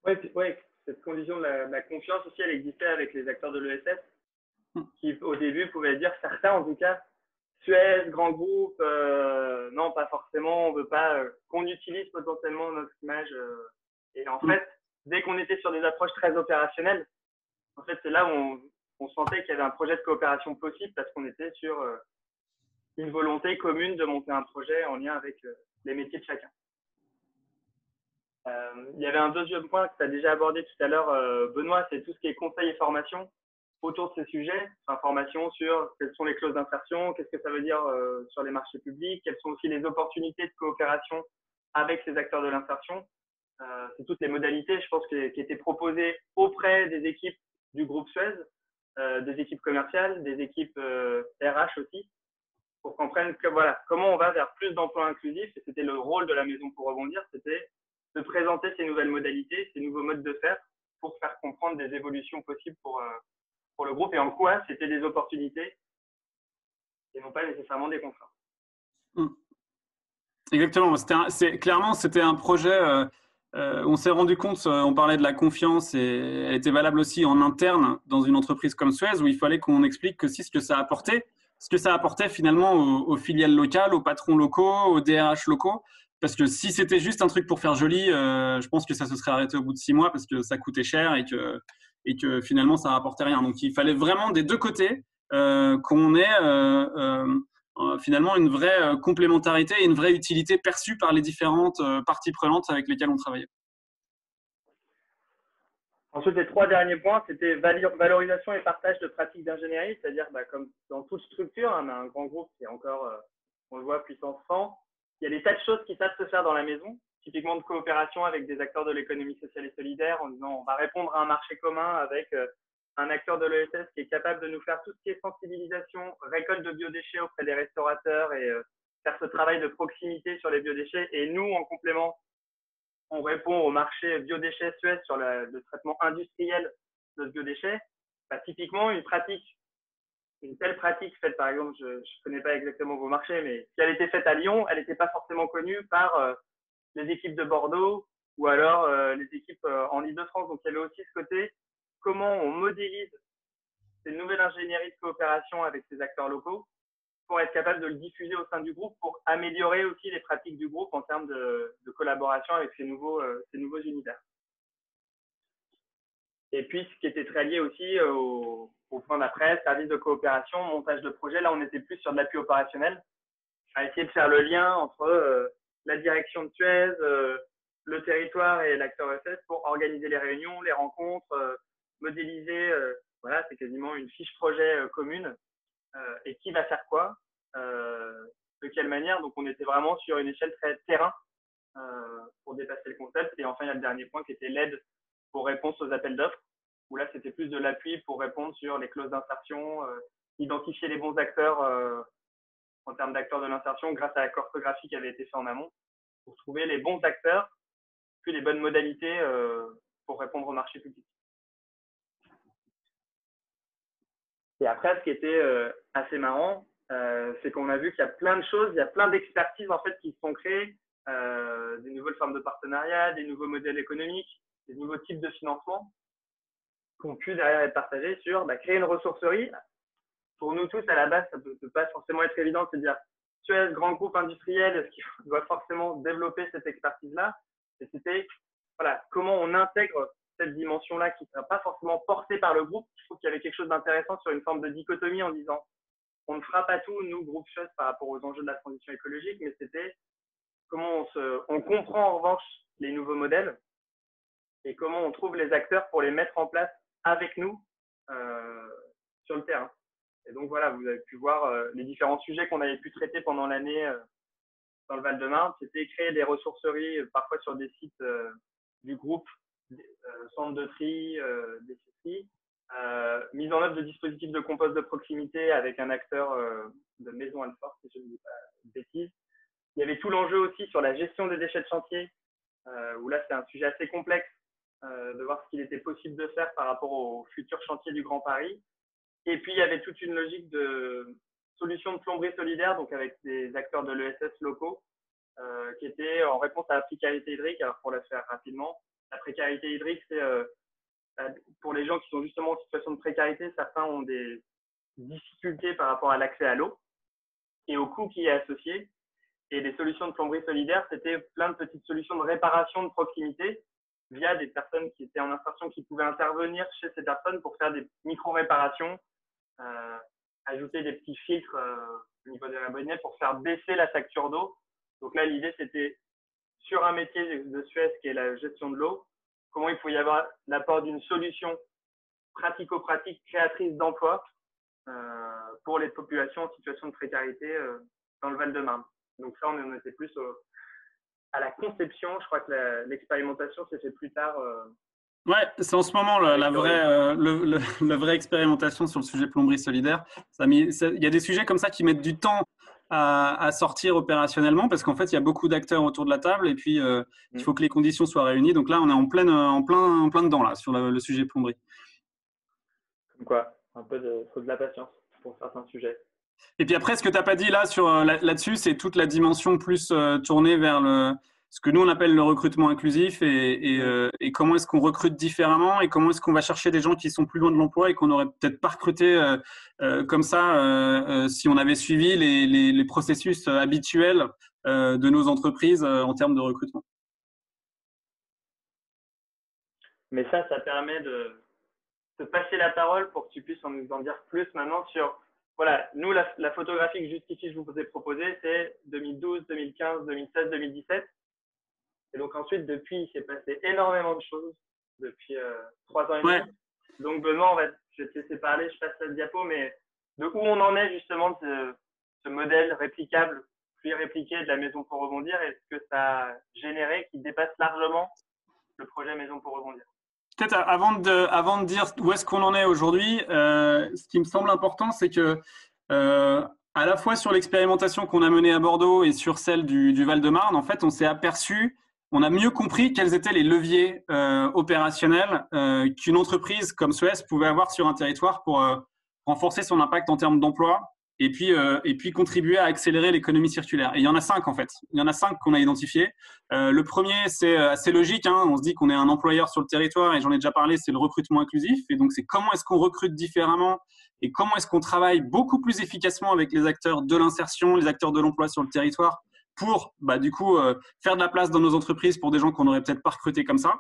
ouais, ouais, cette condition de la confiance aussi, elle existait avec les acteurs de l'ESS, qui au début pouvaient dire, certains en tout cas, Suez, grand groupe, non, pas forcément, on veut pas qu'on utilise potentiellement notre image. Et en fait, dès qu'on était sur des approches très opérationnelles, en fait, c'est là où on sentait qu'il y avait un projet de coopération possible parce qu'on était sur une volonté commune de monter un projet en lien avec les métiers de chacun. Il y avait un deuxième point que tu as déjà abordé tout à l'heure, Benoît, c'est tout ce qui est conseil et formation autour de ces sujets, information sur quelles sont les clauses d'insertion, qu'est-ce que ça veut dire sur les marchés publics, quelles sont aussi les opportunités de coopération avec les acteurs de l'insertion. C'est toutes les modalités, je pense, qui étaient proposées auprès des équipes du groupe Suez, des équipes commerciales, des équipes RH aussi, pour qu'on comprenne que voilà, comment on va vers plus d'emplois inclusifs. Et c'était le rôle de la Maison pour rebondir, c'était de présenter ces nouvelles modalités, ces nouveaux modes de faire pour faire comprendre des évolutions possibles pour le groupe et en quoi c'était des opportunités et non pas nécessairement des contraintes. Exactement. Clairement, c'était un projet. On s'est rendu compte, on parlait de la confiance et elle était valable aussi en interne dans une entreprise comme Suez où il fallait qu'on explique aussi ce que ça apportait, ce que ça apportait finalement aux filiales locales, aux patrons locaux, aux DRH locaux. Parce que si c'était juste un truc pour faire joli, je pense que ça se serait arrêté au bout de 6 mois parce que ça coûtait cher et que finalement ça rapportait rien. Donc il fallait vraiment des deux côtés qu'on ait finalement une vraie complémentarité et une vraie utilité perçue par les différentes parties prenantes avec lesquelles on travaillait. Ensuite, les trois derniers points, c'était valorisation et partage de pratiques d'ingénierie, c'est-à-dire comme dans toute structure, hein, un grand groupe qui est encore, on le voit, puissance 100, il y a des tas de choses qui savent se faire dans la maison, typiquement de coopération avec des acteurs de l'économie sociale et solidaire, en disant on va répondre à un marché commun avec un acteur de l'ESS qui est capable de nous faire tout ce qui est sensibilisation, récolte de biodéchets auprès des restaurateurs et faire ce travail de proximité sur les biodéchets. Et nous, en complément, on répond au marché biodéchets Suez sur le traitement industriel de ce biodéchet. Bah, typiquement, une telle pratique faite, par exemple, je ne connais pas exactement vos marchés, mais si elle était faite à Lyon, elle n'était pas forcément connue par les équipes de Bordeaux ou alors les équipes en Ile-de-France. Donc, il y avait aussi ce côté, comment on modélise ces nouvelles ingénieries de coopération avec ces acteurs locaux pour être capable de le diffuser au sein du groupe, pour améliorer aussi les pratiques du groupe en termes de collaboration avec ces nouveaux univers. Et puis, ce qui était très lié aussi au point d'après, service de coopération, montage de projet, là, on était plus sur de l'appui opérationnel, à essayer de faire le lien entre la direction de Suez, le territoire et l'acteur ESS pour organiser les réunions, les rencontres, modéliser, voilà, c'est quasiment une fiche projet commune. Et qui va faire quoi, de quelle manière. Donc, on était vraiment sur une échelle très terrain pour dépasser le concept. Et enfin, il y a le dernier point qui était l'aide aux réponses aux appels d'offres. où là, c'était plus de l'appui pour répondre sur les clauses d'insertion, identifier les bons acteurs en termes d'acteurs de l'insertion grâce à la cartographie qui avait été faite en amont, pour trouver les bons acteurs, puis les bonnes modalités pour répondre au marché public. Et après, ce qui était assez marrant, c'est qu'on a vu qu'il y a plein de choses, il y a plein d'expertises en fait qui se sont créées, des nouvelles formes de partenariat, des nouveaux modèles économiques, des nouveaux types de financement qui ont pu derrière être partagés sur créer une ressourcerie. Pour nous tous, à la base, ça ne peut pas forcément être évident de se dire Suez, grand groupe industriel, est-ce qu'il doit forcément développer cette expertise-là? Et c'était comment on intègre cette dimension-là qui ne sera pas forcément portée par le groupe. Je trouve qu'il y avait quelque chose d'intéressant sur une forme de dichotomie en disant on ne fera pas tout, nous, groupe Suez, par rapport aux enjeux de la transition écologique, mais c'était comment on comprend en revanche les nouveaux modèles et comment on trouve les acteurs pour les mettre en place avec nous sur le terrain. Et donc voilà, vous avez pu voir les différents sujets qu'on avait pu traiter pendant l'année dans le Val-de-Marne. C'était créer des ressourceries, parfois sur des sites du groupe, centres de tri, des CCI, mise en œuvre de dispositifs de compost de proximité avec un acteur de Maison Alfort, si je ne dis pas de bêtises. Il y avait tout l'enjeu aussi sur la gestion des déchets de chantier, où là c'est un sujet assez complexe, de voir ce qu'il était possible de faire par rapport au futur chantier du Grand Paris. Et puis, il y avait toute une logique de solution de plomberie solidaire, donc avec des acteurs de l'ESS locaux, qui étaient en réponse à la précarité hydrique. Alors, pour la faire rapidement, la précarité hydrique, c'est pour les gens qui sont justement en situation de précarité, certains ont des difficultés par rapport à l'accès à l'eau et au coût qui est associé. Et les solutions de plomberie solidaire, c'était plein de petites solutions de réparation de proximité via des personnes qui étaient en insertion qui pouvaient intervenir chez ces personnes pour faire des micro-réparations, ajouter des petits filtres au niveau des robinets pour faire baisser la facture d'eau. Donc là, l'idée, c'était sur un métier de Suez qui est la gestion de l'eau, comment il faut y avoir l'apport d'une solution pratico-pratique créatrice d'emploi pour les populations en situation de précarité dans le Val-de-Marne. Donc ça, on en était plus à la conception. Je crois que l'expérimentation s'est fait plus tard. Ouais, c'est en ce moment la vraie expérimentation sur le sujet plomberie solidaire. Il y a des sujets comme ça qui mettent du temps à sortir opérationnellement parce qu'en fait, il y a beaucoup d'acteurs autour de la table et puis il faut que les conditions soient réunies. Donc là, on est en plein dedans là, sur le sujet plomberie. Comme quoi, faut de la patience pour certains sujets. Et puis après, ce que tu n'as pas dit là-dessus, c'est toute la dimension plus tournée vers ce que nous, on appelle le recrutement inclusif et comment est-ce qu'on recrute différemment et comment est-ce qu'on va chercher des gens qui sont plus loin de l'emploi et qu'on n'aurait peut-être pas recruté comme ça si on avait suivi les processus habituels de nos entreprises en termes de recrutement. Mais ça permet de te passer la parole pour que tu puisses nous en dire plus maintenant sur… Voilà, nous, la photographie que Justifie, je vous ai proposée, c'est 2012, 2015, 2016, 2017. Et donc ensuite, depuis, il s'est passé énormément de choses depuis 3 ans et demi. Ouais. Donc Benoît, je vais te laisser parler, je passe la diapo, mais de où on en est justement de ce modèle réplicable, puis répliqué de la Maison pour rebondir, et ce que ça a généré qui dépasse largement le projet Maison pour rebondir. Peut-être avant de dire où est-ce qu'on en est aujourd'hui, ce qui me semble important, c'est que à la fois sur l'expérimentation qu'on a menée à Bordeaux et sur celle du Val-de-Marne, en fait, on s'est aperçu, on a mieux compris quels étaient les leviers opérationnels qu'une entreprise comme Suez pouvait avoir sur un territoire pour renforcer son impact en termes d'emploi et puis contribuer à accélérer l'économie circulaire. Et il y en a 5 en fait. Il y en a 5 qu'on a identifiés. Le premier, c'est assez logique. On se dit qu'on est un employeur sur le territoire et j'en ai déjà parlé, c'est le recrutement inclusif. Et donc, c'est comment est-ce qu'on recrute différemment et comment est-ce qu'on travaille beaucoup plus efficacement avec les acteurs de l'insertion, les acteurs de l'emploi sur le territoire pour du coup faire de la place dans nos entreprises pour des gens qu'on n'aurait peut-être pas recrutés comme ça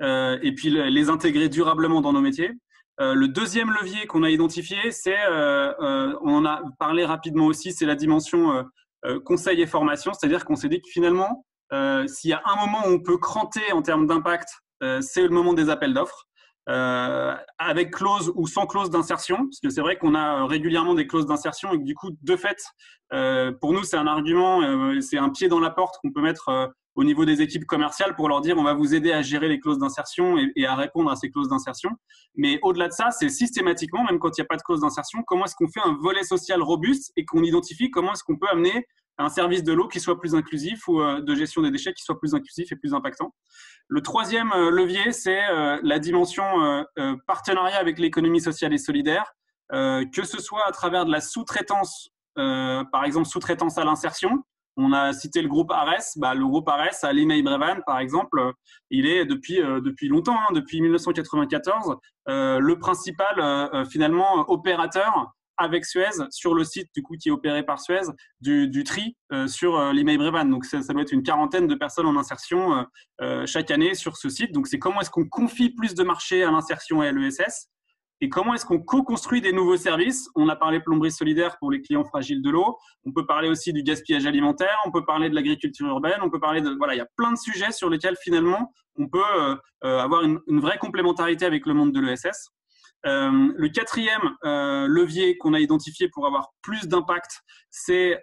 et puis les intégrer durablement dans nos métiers. Le deuxième levier qu'on a identifié, c'est, on en a parlé rapidement aussi, c'est la dimension conseil et formation. C'est-à-dire qu'on s'est dit que finalement, s'il y a un moment où on peut cranter en termes d'impact, c'est le moment des appels d'offres. Avec clause ou sans clause d'insertion, parce que c'est vrai qu'on a régulièrement des clauses d'insertion et que du coup, de fait, pour nous, c'est un argument, c'est un pied dans la porte qu'on peut mettre au niveau des équipes commerciales pour leur dire on va vous aider à gérer les clauses d'insertion et à répondre à ces clauses d'insertion. Mais au-delà de ça, c'est systématiquement, même quand il n'y a pas de clause d'insertion, comment est-ce qu'on fait un volet social robuste et qu'on identifie comment est-ce qu'on peut amener un service de l'eau qui soit plus inclusif ou de gestion des déchets qui soit plus inclusif et plus impactant. Le troisième levier, c'est la dimension partenariat avec l'économie sociale et solidaire, que ce soit à travers de la sous-traitance, par exemple sous-traitance à l'insertion. On a cité le groupe ARES. Le groupe ARES à Limay-Brévannes, par exemple, il est depuis longtemps, depuis 1994, le principal finalement opérateur avec Suez sur le site du coup qui est opéré par Suez du tri sur Limay-Brévannes. Donc ça doit être une quarantaine de personnes en insertion chaque année sur ce site. Donc c'est comment est-ce qu'on confie plus de marchés à l'insertion et à l'ESS et comment est-ce qu'on co-construit des nouveaux services. On a parlé plomberie solidaire pour les clients fragiles de l'eau. On peut parler aussi du gaspillage alimentaire. On peut parler de l'agriculture urbaine. On peut parler de il y a plein de sujets sur lesquels finalement on peut avoir une vraie complémentarité avec le monde de l'ESS. Le quatrième levier qu'on a identifié pour avoir plus d'impact, c'est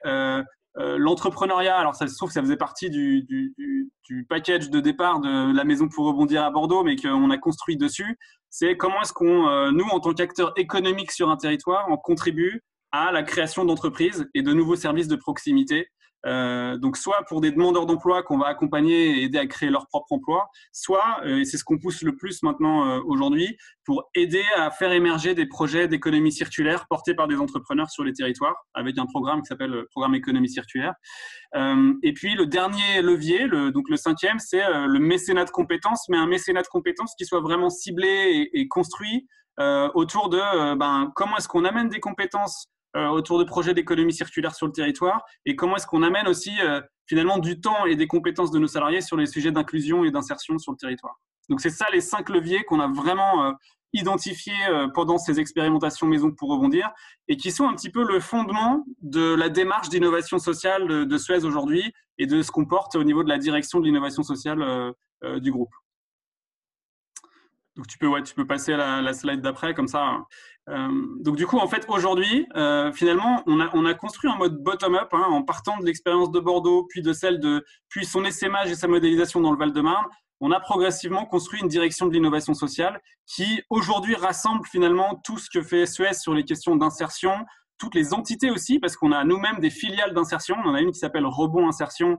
l'entrepreneuriat. Alors, ça se trouve que ça faisait partie du package de départ de la Maison pour rebondir à Bordeaux, mais qu'on a construit dessus. C'est comment est-ce qu'on, nous, en tant qu'acteurs économiques sur un territoire, on contribue à la création d'entreprises et de nouveaux services de proximité. Donc soit pour des demandeurs d'emploi qu'on va accompagner et aider à créer leur propre emploi, soit, et c'est ce qu'on pousse le plus maintenant aujourd'hui, pour aider à faire émerger des projets d'économie circulaire portés par des entrepreneurs sur les territoires, avec un programme qui s'appelle le programme économie circulaire. Et puis le dernier levier, donc le cinquième, c'est le mécénat de compétences, mais un mécénat de compétences qui soit vraiment ciblé et construit autour de comment est-ce qu'on amène des compétences autour de projets d'économie circulaire sur le territoire et comment est-ce qu'on amène aussi finalement du temps et des compétences de nos salariés sur les sujets d'inclusion et d'insertion sur le territoire. Donc c'est ça les 5 leviers qu'on a vraiment identifiés pendant ces expérimentations Maison pour rebondir et qui sont un petit peu le fondement de la démarche d'innovation sociale de Suez aujourd'hui et de ce qu'on porte au niveau de la direction de l'innovation sociale du groupe. Donc tu peux passer à la slide d'après comme ça. Donc du coup, en fait, aujourd'hui, finalement, on a construit en mode bottom-up, en partant de l'expérience de Bordeaux, puis son essaimage et sa modélisation dans le Val-de-Marne. On a progressivement construit une direction de l'innovation sociale qui aujourd'hui rassemble finalement tout ce que fait Suez sur les questions d'insertion, toutes les entités aussi, parce qu'on a nous-mêmes des filiales d'insertion. On en a une qui s'appelle Rebond Insertion,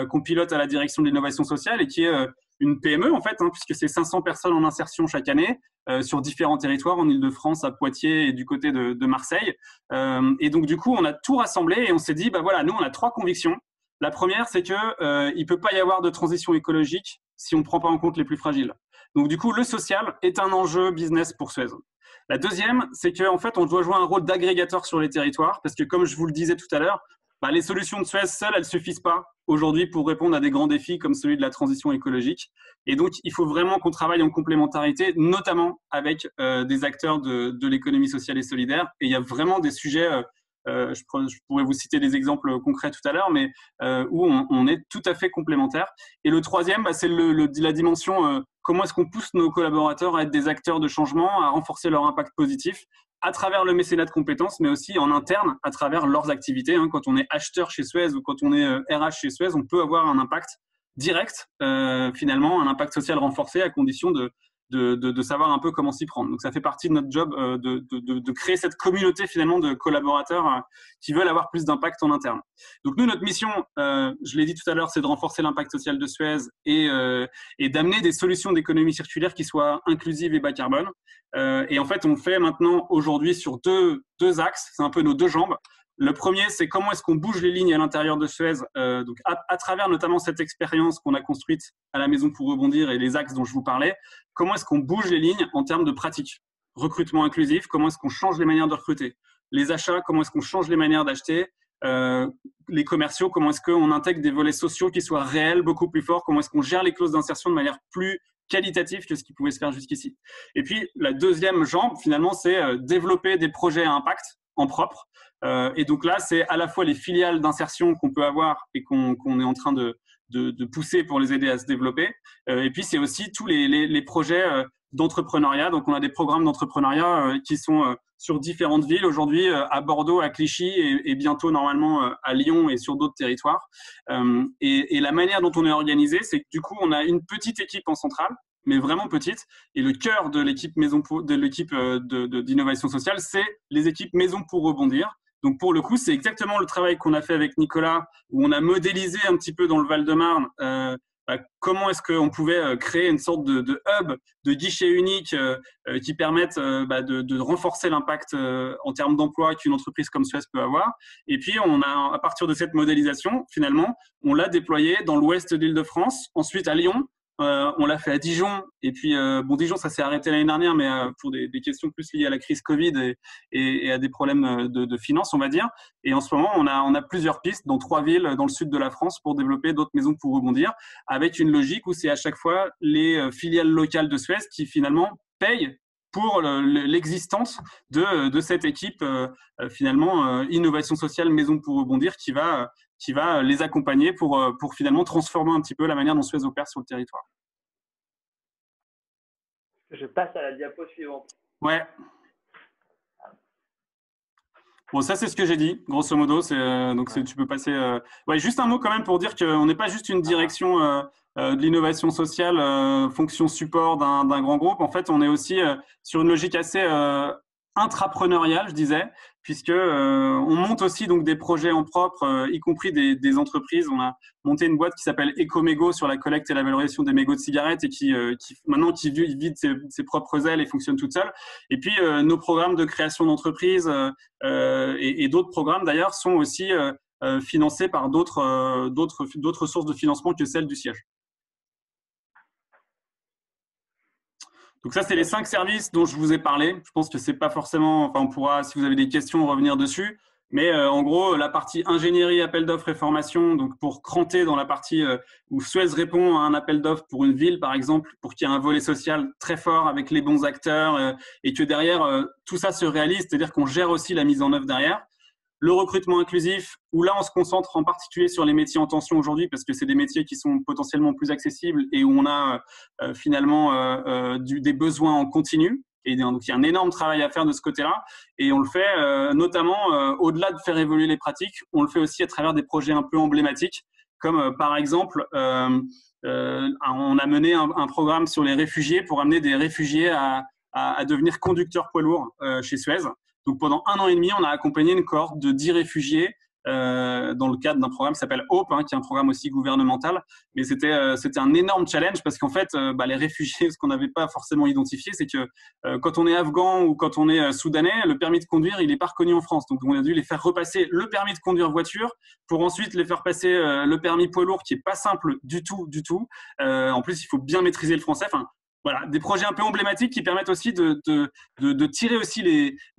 qu'on pilote à la direction de l'innovation sociale et qui est une PME en fait, puisque c'est 500 personnes en insertion chaque année sur différents territoires en Île-de-France, à Poitiers et du côté de Marseille. Et donc du coup, on a tout rassemblé et on s'est dit, nous on a 3 convictions. La première, c'est que il peut pas y avoir de transition écologique si on ne prend pas en compte les plus fragiles. Donc du coup, le social est un enjeu business pour Suez. La deuxième, c'est qu'en fait, on doit jouer un rôle d'agrégateur sur les territoires, parce que comme je vous le disais tout à l'heure, les solutions de Suez seules, elles ne suffisent pas aujourd'hui pour répondre à des grands défis comme celui de la transition écologique. Et donc, il faut vraiment qu'on travaille en complémentarité, notamment avec des acteurs de l'économie sociale et solidaire. Et il y a vraiment des sujets, je pourrais vous citer des exemples concrets tout à l'heure, mais où on est tout à fait complémentaires. Et le troisième, c'est la dimension comment est-ce qu'on pousse nos collaborateurs à être des acteurs de changement, à renforcer leur impact positif à travers le mécénat de compétences, mais aussi en interne, à travers leurs activités. Quand on est acheteur chez Suez ou quand on est RH chez Suez, on peut avoir un impact direct, finalement, un impact social renforcé à condition de savoir un peu comment s'y prendre. Donc, ça fait partie de notre job de créer cette communauté, finalement, de collaborateurs qui veulent avoir plus d'impact en interne. Donc, nous, notre mission, je l'ai dit tout à l'heure, c'est de renforcer l'impact social de Suez et d'amener des solutions d'économie circulaire qui soient inclusives et bas carbone. Et en fait, on fait maintenant, aujourd'hui, sur deux axes, c'est un peu nos 2 jambes. Le premier, c'est comment est-ce qu'on bouge les lignes à l'intérieur de Suez, donc à travers notamment cette expérience qu'on a construite à la Maison pour rebondir et les axes dont je vous parlais. Comment est-ce qu'on bouge les lignes en termes de pratiques? Recrutement inclusif, comment est-ce qu'on change les manières de recruter? Les achats, comment est-ce qu'on change les manières d'acheter? Les commerciaux, comment est-ce qu'on intègre des volets sociaux qui soient réels, beaucoup plus forts? Comment est-ce qu'on gère les clauses d'insertion de manière plus qualitative que ce qui pouvait se faire jusqu'ici? Et puis, la deuxième jambe, finalement, c'est développer des projets à impact en propre. Et donc là, c'est à la fois les filiales d'insertion qu'on peut avoir et qu'on est en train de pousser pour les aider à se développer. Et puis, c'est aussi tous les projets d'entrepreneuriat. Donc, on a des programmes d'entrepreneuriat qui sont sur différentes villes aujourd'hui, à Bordeaux, à Clichy et bientôt normalement à Lyon et sur d'autres territoires. Et la manière dont on est organisé, c'est que du coup, on a une petite équipe en centrale, mais vraiment petite. Et le cœur de l'équipe d'innovation sociale, c'est les équipes Maison pour rebondir. Donc, pour le coup, c'est exactement le travail qu'on a fait avec Nicolas, où on a modélisé un petit peu dans le Val-de-Marne comment est-ce qu'on pouvait créer une sorte de hub, de guichet unique qui permette de renforcer l'impact en termes d'emploi qu'une entreprise comme Suez peut avoir. Et puis, à partir de cette modélisation, finalement, on l'a déployé dans l'ouest de l'Île-de-France, ensuite à Lyon. On l'a fait à Dijon, et puis Dijon, ça s'est arrêté l'année dernière, mais pour des questions plus liées à la crise Covid et à des problèmes de finances, on va dire. Et en ce moment, on a plusieurs pistes dans 3 villes dans le sud de la France pour développer d'autres maisons pour rebondir, avec une logique où c'est à chaque fois les filiales locales de Suez qui finalement payent pour l'existence de cette équipe finalement innovation sociale maison pour rebondir qui va les accompagner pour finalement transformer un petit peu la manière dont Suez opère sur le territoire. Je passe à la diapo suivante. Ouais. Bon, ça, c'est ce que j'ai dit, grosso modo. Tu peux passer… Ouais, juste un mot quand même pour dire qu'on n'est pas juste une direction de l'innovation sociale, fonction support d'un grand groupe. En fait, on est aussi sur une logique assez intrapreneuriale, je disais, puisque on monte aussi donc des projets en propre, y compris des entreprises. On a monté une boîte qui s'appelle Ecomégo sur la collecte et la valorisation des mégots de cigarettes et qui vide ses propres ailes et fonctionne toute seule. Et puis nos programmes de création d'entreprises et d'autres programmes d'ailleurs sont aussi financés par d'autres sources de financement que celles du siège. Donc ça, c'est les 5 services dont je vous ai parlé. Je pense que c'est pas forcément… Enfin, on pourra, si vous avez des questions, revenir dessus. Mais en gros, la partie ingénierie, appel d'offres et formation, donc pour cranter dans la partie où Suez répond à un appel d'offres pour une ville, par exemple, pour qu'il y ait un volet social très fort avec les bons acteurs et que derrière, tout ça se réalise, c'est-à-dire qu'on gère aussi la mise en œuvre derrière. Le recrutement inclusif, où là, on se concentre en particulier sur les métiers en tension aujourd'hui parce que c'est des métiers qui sont potentiellement plus accessibles et où on a finalement des besoins en continu. Et donc, il y a un énorme travail à faire de ce côté-là. Et on le fait notamment, au-delà de faire évoluer les pratiques, on le fait aussi à travers des projets un peu emblématiques, comme par exemple, on a mené un programme sur les réfugiés pour amener des réfugiés à devenir conducteurs poids lourds chez Suez. Donc, pendant 1 an et demi, on a accompagné une cohorte de 10 réfugiés dans le cadre d'un programme qui s'appelle HOPE, qui est un programme aussi gouvernemental. Mais c'était un énorme challenge parce qu'en fait, les réfugiés, ce qu'on n'avait pas forcément identifié, c'est que quand on est afghan ou quand on est soudanais, le permis de conduire, il n'est pas reconnu en France. Donc, on a dû les faire repasser le permis de conduire voiture pour ensuite les faire passer le permis poids lourd qui n'est pas simple du tout. En plus, il faut bien maîtriser le français. Enfin, voilà, des projets un peu emblématiques qui permettent aussi de tirer aussi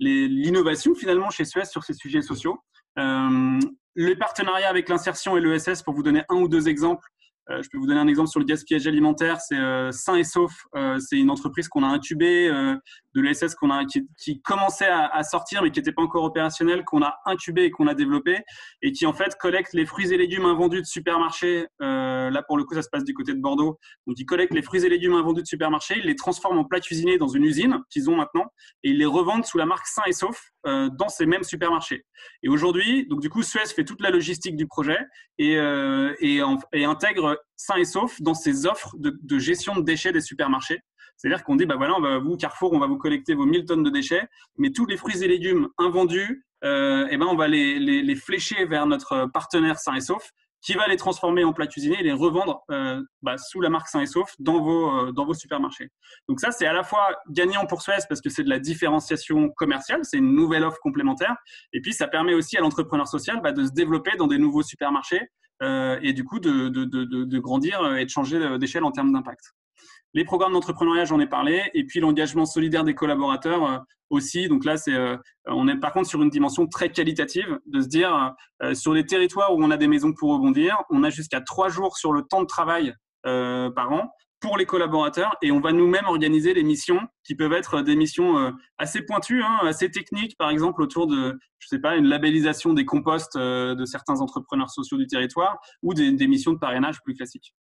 l'innovation finalement chez Suez sur ces sujets sociaux. Le partenariat avec l'insertion et l'ESS, pour vous donner 1 ou 2 exemples. Je peux vous donner un exemple sur le gaspillage alimentaire. C'est Sain et Sauf. C'est une entreprise qu'on a incubée, de l'ESS qui commençait à sortir, mais qui n'était pas encore opérationnelle, qu'on a incubé et qu'on a développé, et qui en fait collecte les fruits et légumes invendus de supermarchés. Là, pour le coup, ça se passe du côté de Bordeaux. Donc, ils collectent les fruits et légumes invendus de supermarchés, ils les transforment en plats cuisinés dans une usine qu'ils ont maintenant, et ils les revendent sous la marque Sain et Sauf dans ces mêmes supermarchés. Et aujourd'hui, donc du coup, Suez fait toute la logistique du projet et intègre Sain et Sauf dans ses offres de gestion de déchets des supermarchés. C'est-à-dire qu'on dit, vous, Carrefour, on va vous collecter vos 1000 tonnes de déchets, mais tous les fruits et légumes invendus, on va les flécher vers notre partenaire Sain et Sauf, qui va les transformer en plats cuisinés et les revendre sous la marque Sain et Sauf dans vos supermarchés. Donc ça, c'est à la fois gagnant pour Suez parce que c'est de la différenciation commerciale, c'est une nouvelle offre complémentaire, et puis ça permet aussi à l'entrepreneur social de se développer dans des nouveaux supermarchés et du coup de grandir et de changer d'échelle en termes d'impact. Les programmes d'entrepreneuriat, j'en ai parlé, et puis l'engagement solidaire des collaborateurs aussi. Donc là, on est par contre sur une dimension très qualitative, de se dire sur les territoires où on a des maisons pour rebondir, on a jusqu'à 3 jours sur le temps de travail par an pour les collaborateurs, et on va nous-mêmes organiser des missions qui peuvent être des missions assez pointues, assez techniques, par exemple autour de, une labellisation des composts de certains entrepreneurs sociaux du territoire, ou des missions de parrainage plus classiques.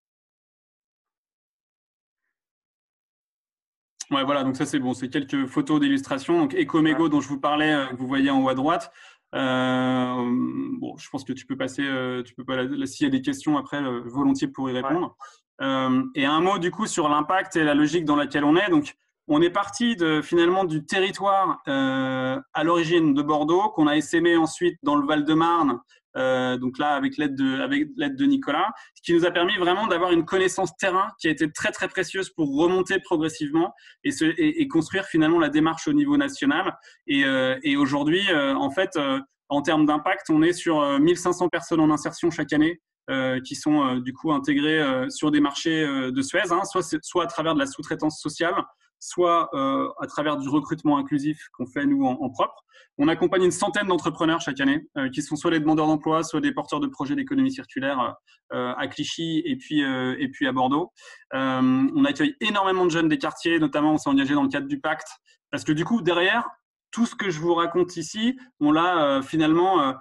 Ouais, voilà, donc ça c'est bon, c'est quelques photos d'illustration. Donc Ecomego Ouais. dont je vous parlais, que vous voyez en haut à droite. Bon, je pense que tu peux passer, tu peux pas, s'il y a des questions après, volontiers pour y Ouais. répondre. Et un mot du coup sur l'impact et la logique dans laquelle on est. Donc, on est parti finalement du territoire à l'origine de Bordeaux, qu'on a essaimé ensuite dans le Val-de-Marne, donc là avec l'aide de Nicolas, ce qui nous a permis vraiment d'avoir une connaissance terrain qui a été très très précieuse pour remonter progressivement et construire finalement la démarche au niveau national. Et aujourd'hui, en fait, en termes d'impact, on est sur 1500 personnes en insertion chaque année. Qui sont du coup intégrés sur des marchés de Suez, hein, soit à travers de la sous-traitance sociale, soit à travers du recrutement inclusif qu'on fait nous en propre. On accompagne une centaine d'entrepreneurs chaque année, qui sont soit les demandeurs d'emploi, soit des porteurs de projets d'économie circulaire à Clichy et puis à Bordeaux. On accueille énormément de jeunes des quartiers, notamment on s'est engagé dans le cadre du pacte, parce que du coup derrière, tout ce que je vous raconte ici, on l'a finalement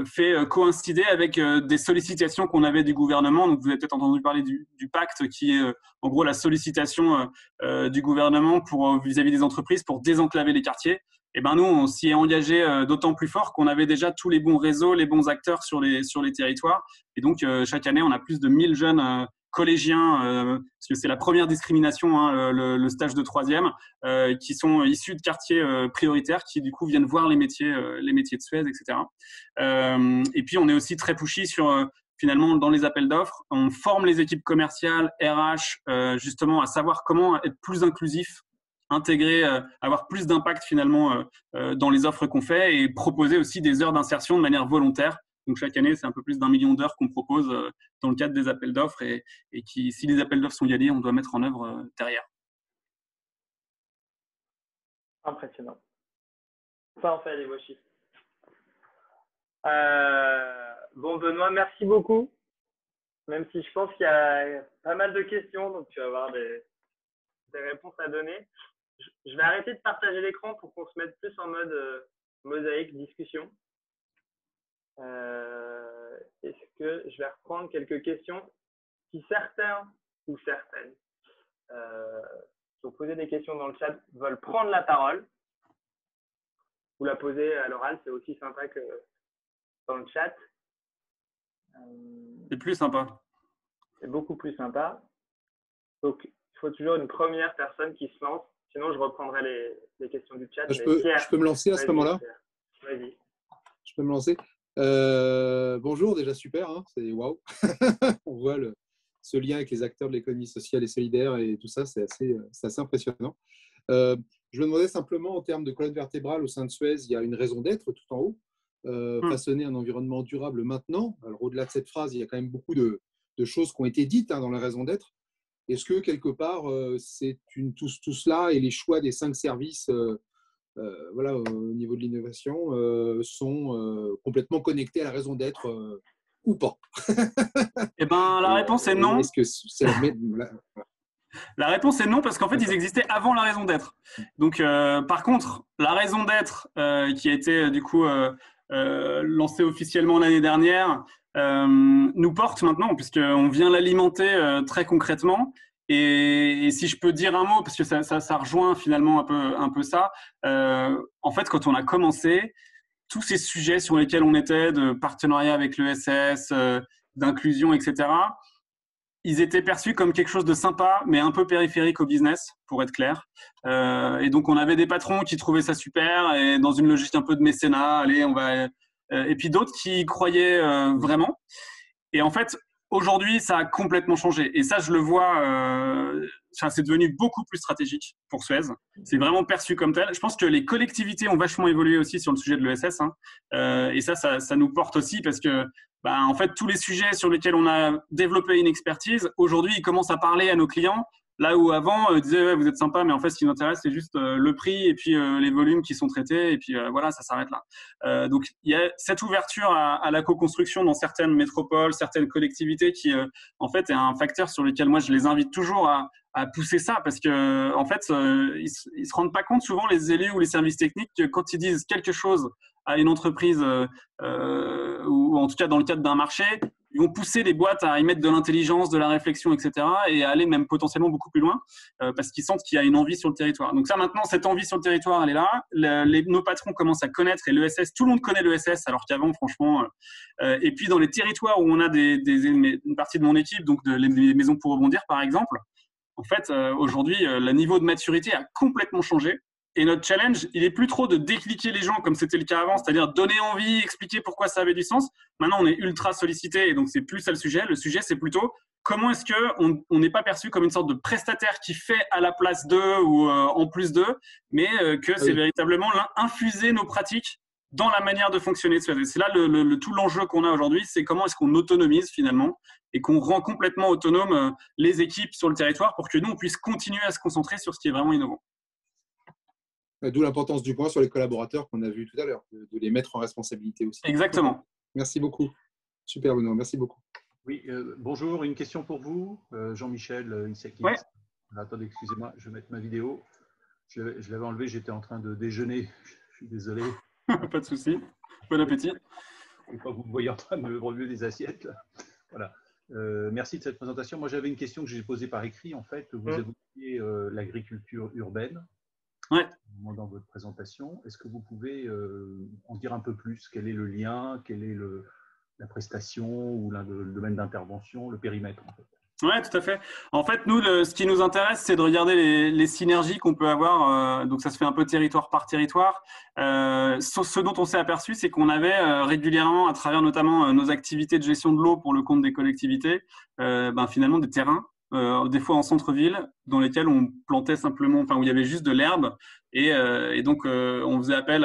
fait coïncider avec des sollicitations qu'on avait du gouvernement. Donc, vous avez peut-être entendu parler du pacte, qui est en gros la sollicitation du gouvernement pour vis-à-vis des entreprises pour désenclaver les quartiers. Et ben nous, on s'y est engagé d'autant plus fort qu'on avait déjà tous les bons réseaux, les bons acteurs sur les territoires. Et donc, chaque année, on a plus de 1000 jeunes collégiens, parce que c'est la première discrimination, hein, le stage de troisième, qui sont issus de quartiers prioritaires, qui du coup viennent voir les métiers de Suez, etc. Et puis on est aussi très pushy sur finalement dans les appels d'offres, on forme les équipes commerciales, RH, justement à savoir comment être plus inclusif, intégrer, avoir plus d'impact finalement dans les offres qu'on fait et proposer aussi des heures d'insertion de manière volontaire. Donc chaque année, c'est un peu plus d'1 million d'heures qu'on propose dans le cadre des appels d'offres et qui, si les appels d'offres sont gagnés, on doit mettre en œuvre derrière. Impressionnant. Ça en fait des beaux chiffres. Bon, Benoît, merci beaucoup. Même si je pense qu'il y a pas mal de questions, donc tu vas avoir des réponses à donner. Je vais arrêter de partager l'écran pour qu'on se mette plus en mode mosaïque, discussion. Est-ce que je vais reprendre quelques questions? Si certains ou certaines qui ont posé des questions dans le chat veulent prendre la parole, ou la poser à l'oral, c'est aussi sympa que dans le chat. C'est plus sympa. C'est beaucoup plus sympa. Donc, il faut toujours une première personne qui se lance. Sinon, je reprendrai les questions du chat. Je peux me lancer à ce moment-là? Vas-y. Je peux me lancer. Bonjour, déjà super, hein, c'est waouh. On voit ce lien avec les acteurs de l'économie sociale et solidaire et tout ça, c'est assez impressionnant. Je me demandais simplement, en termes de colonne vertébrale au sein de Suez, il y a une raison d'être tout en haut, façonner un environnement durable maintenant. Alors, au-delà de cette phrase, il y a quand même beaucoup de choses qui ont été dites dans la raison d'être. Est-ce que, quelque part, c'est tout cela et les choix des 5 services voilà, au niveau de l'innovation sont complètement connectés à la raison d'être ou pas? Eh ben, la réponse est non. Est-ce que c'est La réponse est non, parce qu'en fait, ils existaient avant la raison d'être. Donc, par contre, la raison d'être qui a été du coup lancée officiellement l'année dernière nous porte maintenant, puisqu'on vient l'alimenter très concrètement. Et si je peux dire un mot, parce que ça rejoint finalement un peu ça, en fait, quand on a commencé, tous ces sujets sur lesquels on était, de partenariat avec l'ESS, d'inclusion, etc., ils étaient perçus comme quelque chose de sympa, mais un peu périphérique au business, pour être clair. Et donc, on avait des patrons qui trouvaient ça super, et dans une logique un peu de mécénat, allez, on va... et puis d'autres qui y croyaient vraiment. Et en fait, aujourd'hui, ça a complètement changé. Et ça, je le vois, c'est devenu beaucoup plus stratégique pour Suez. C'est vraiment perçu comme tel. Je pense que les collectivités ont vachement évolué aussi sur le sujet de l'ESS. Hein. Et ça nous porte aussi parce que, en fait, tous les sujets sur lesquels on a développé une expertise, aujourd'hui, ils commencent à parler à nos clients. Là où avant, ils disaient, ouais, vous êtes sympa, mais en fait, ce qui nous intéresse, c'est juste le prix et puis les volumes qui sont traités. Et puis voilà, ça s'arrête là. Donc, il y a cette ouverture à la co-construction dans certaines métropoles, certaines collectivités qui, en fait, est un facteur sur lequel moi, je les invite toujours à pousser ça parce que, en fait, ils se rendent pas compte souvent, les élus ou les services techniques, que quand ils disent quelque chose à une entreprise ou en tout cas dans le cadre d'un marché, ils vont pousser les boîtes à y mettre de l'intelligence, de la réflexion, etc. et à aller même potentiellement beaucoup plus loin parce qu'ils sentent qu'il y a une envie sur le territoire. Donc ça, maintenant, cette envie sur le territoire, elle est là. Nos patrons commencent à connaître et l'ESS, tout le monde connaît l'ESS alors qu'avant, franchement. Et puis, dans les territoires où on a une partie de mon équipe, donc les maisons pour rebondir, par exemple, en fait, aujourd'hui, le niveau de maturité a complètement changé. Et notre challenge, il est plus trop de décliquer les gens comme c'était le cas avant, c'est-à-dire donner envie, expliquer pourquoi ça avait du sens. Maintenant, on est ultra sollicité et donc c'est plus ça le sujet. Le sujet, c'est plutôt comment est-ce qu'on n'est pas perçu comme une sorte de prestataire qui fait à la place d'eux ou en plus d'eux, mais que c'est véritablement infuser nos pratiques dans la manière de fonctionner. C'est là tout l'enjeu qu'on a aujourd'hui, c'est comment est-ce qu'on autonomise finalement et qu'on rend complètement autonome les équipes sur le territoire pour que nous, on puisse continuer à se concentrer sur ce qui est vraiment innovant. D'où l'importance du point sur les collaborateurs qu'on a vu tout à l'heure, de les mettre en responsabilité aussi. Exactement. Merci beaucoup. Super, Benoît. Merci beaucoup. Oui, bonjour. Une question pour vous, Jean-Michel Issakis. Ouais. Attendez, excusez-moi, je vais mettre ma vidéo. Je l'avais enlevée, j'étais en train de déjeuner. Je suis désolé. Pas de souci. Bon appétit. Je ne pas vous voyez en train de me remuer des assiettes. Là. Voilà. Merci de cette présentation. Moi, j'avais une question que j'ai posée par écrit. En fait, vous évoquiez l'agriculture urbaine. Ouais. Dans votre présentation. Est-ce que vous pouvez en dire un peu plus? Quel est le lien? Quelle est la prestation ou le domaine d'intervention, le périmètre en fait? Oui, tout à fait. En fait, nous, ce qui nous intéresse, c'est de regarder les synergies qu'on peut avoir. Donc, ça se fait un peu territoire par territoire. Ce dont on s'est aperçu, c'est qu'on avait régulièrement, à travers notamment nos activités de gestion de l'eau pour le compte des collectivités, finalement des terrains, des fois en centre-ville, dans lesquels on plantait simplement, où il y avait juste de l'herbe. Et donc, on faisait appel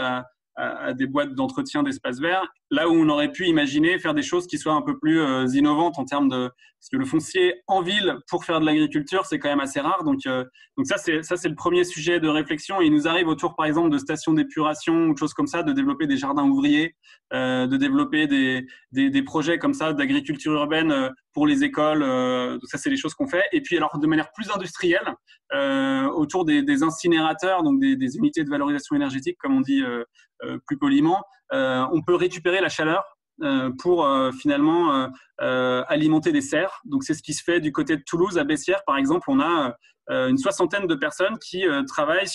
à des boîtes d'entretien d'espaces verts, là où on aurait pu imaginer faire des choses qui soient un peu plus innovantes en termes de… Parce que le foncier en ville pour faire de l'agriculture, c'est quand même assez rare. Donc ça, c'est le premier sujet de réflexion. Et il nous arrive autour, par exemple, de stations d'épuration ou de choses comme ça, de développer des jardins ouvriers, de développer des projets comme ça d'agriculture urbaine pour les écoles. Donc ça, c'est les choses qu'on fait. Et puis, alors, de manière plus industrielle, autour des incinérateurs, donc des unités de valorisation énergétique, comme on dit plus poliment, on peut récupérer la chaleur pour finalement alimenter des serres. Donc, c'est ce qui se fait du côté de Toulouse, à Bessières, par exemple. On a une soixantaine de personnes qui travaillent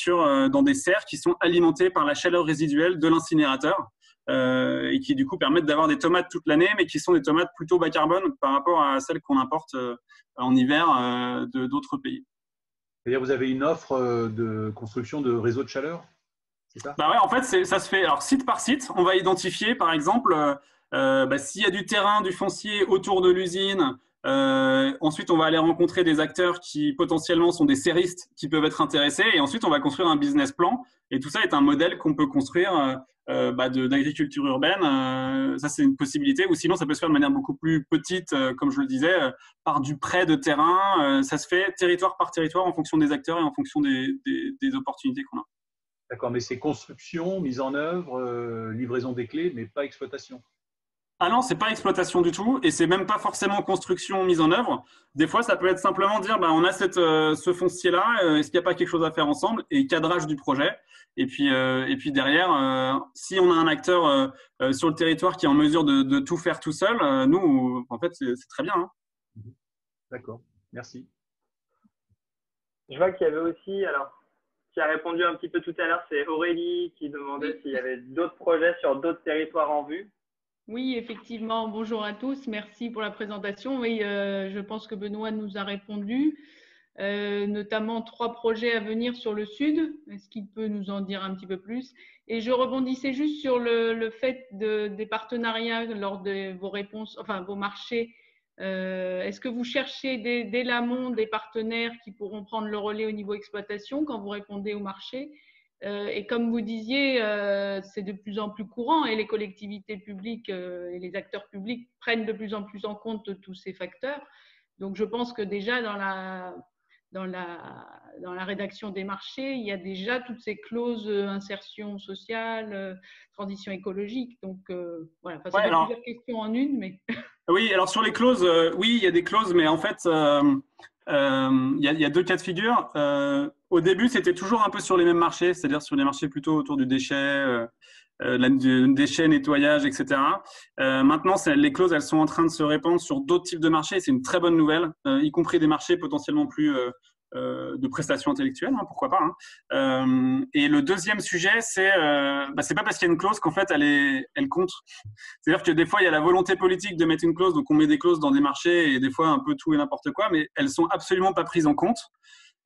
dans des serres qui sont alimentées par la chaleur résiduelle de l'incinérateur et qui, du coup, permettent d'avoir des tomates toute l'année, mais qui sont des tomates plutôt bas carbone par rapport à celles qu'on importe en hiver d'autres pays. C'est-à-dire, vous avez une offre de construction de réseaux de chaleur? Ça ouais, en fait, ça se fait alors site par site. On va identifier, par exemple, s'il y a du terrain, du foncier autour de l'usine. Ensuite, on va aller rencontrer des acteurs qui potentiellement sont des serristes qui peuvent être intéressés. Et ensuite, on va construire un business plan. Et tout ça est un modèle qu'on peut construire d'agriculture urbaine. Ça, c'est une possibilité. Ou sinon, ça peut se faire de manière beaucoup plus petite, comme je le disais, par du prêt de terrain. Ça se fait territoire par territoire en fonction des acteurs et en fonction des opportunités qu'on a. D'accord, mais c'est construction, mise en œuvre, livraison des clés, mais pas exploitation. Ah non, c'est pas exploitation du tout, et c'est même pas forcément construction, mise en œuvre. Des fois, ça peut être simplement dire, on a ce foncier-là, est-ce qu'il n'y a pas quelque chose à faire ensemble? Et cadrage du projet. Et puis derrière, si on a un acteur sur le territoire qui est en mesure de tout faire tout seul, nous, en fait, c'est très bien. Hein. D'accord, merci. Je vois qu'il y avait aussi, qui a répondu un petit peu tout à l'heure, c'est Aurélie qui demandait s'il y avait d'autres projets sur d'autres territoires en vue. Oui, effectivement. Bonjour à tous. Merci pour la présentation. Oui, je pense que Benoît nous a répondu, notamment 3 projets à venir sur le sud. Est-ce qu'il peut nous en dire un petit peu plus? Et je rebondissais juste sur le fait des partenariats lors de vos réponses, vos marchés. Est-ce que vous cherchez dès l'amont des partenaires qui pourront prendre le relais au niveau exploitation quand vous répondez au marché? Et comme vous disiez, c'est de plus en plus courant et les collectivités publiques et les acteurs publics prennent de plus en plus en compte tous ces facteurs. Donc, je pense que déjà dans la rédaction des marchés, il y a déjà toutes ces clauses insertion sociale, transition écologique. Donc, voilà, c'est plusieurs questions en une, mais… Oui, alors sur les clauses, oui, il y a des clauses, mais en fait, il y a 2 cas de figure. Au début, c'était toujours un peu sur les mêmes marchés, c'est-à-dire sur les marchés plutôt autour du déchet, déchets, nettoyage, etc. Maintenant, les clauses, elles sont en train de se répandre sur d'autres types de marchés. C'est une très bonne nouvelle, y compris des marchés potentiellement plus de prestations intellectuelles, hein, pourquoi pas. Hein. Et le deuxième sujet, c'est pas parce qu'il y a une clause qu'en fait elle compte. C'est-à-dire que des fois il y a la volonté politique de mettre une clause, donc on met des clauses dans des marchés et des fois un peu tout et n'importe quoi, mais elles sont absolument pas prises en compte.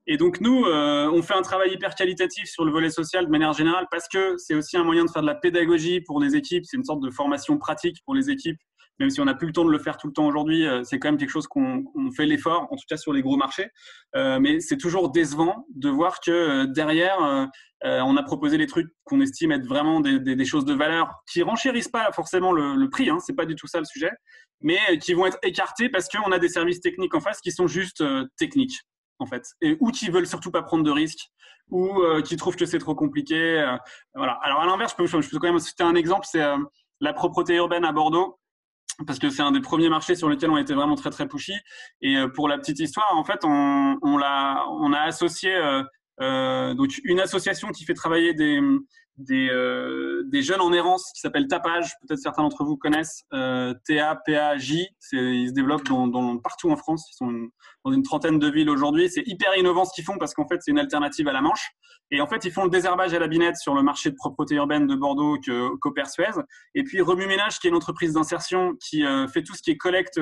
Et donc nous, on fait un travail hyper qualitatif sur le volet social de manière générale parce que c'est aussi un moyen de faire de la pédagogie pour les équipes. C'est une sorte de formation pratique pour les équipes. Même si on n'a plus le temps de le faire tout le temps aujourd'hui, c'est quand même quelque chose qu'on fait l'effort, en tout cas sur les gros marchés. Mais c'est toujours décevant de voir que derrière, on a proposé des trucs qu'on estime être vraiment des choses de valeur qui renchérissent pas forcément le prix, hein, c'est pas du tout ça le sujet, mais qui vont être écartés parce qu'on a des services techniques en face qui sont juste techniques, en fait, ou qui veulent surtout pas prendre de risques, ou qui trouvent que c'est trop compliqué. Voilà. Alors à l'inverse, je peux quand même citer un exemple, c'est la propreté urbaine à Bordeaux. Parce que c'est un des premiers marchés sur lesquels on était vraiment très très pushy. Et pour la petite histoire, en fait, on a associé donc une association qui fait travailler des jeunes en errance qui s'appelle Tapage. Peut-être certains d'entre vous connaissent TAPAJ. Ils se développent partout en France. Ils sont dans une trentaine de villes aujourd'hui. C'est hyper innovant ce qu'ils font parce qu'en fait, c'est une alternative à la Manche. Et en fait, ils font le désherbage à la binette sur le marché de propreté urbaine de Bordeaux qu'opère Suez. Et puis Remue Ménage, qui est une entreprise d'insertion qui fait tout ce qui est collecte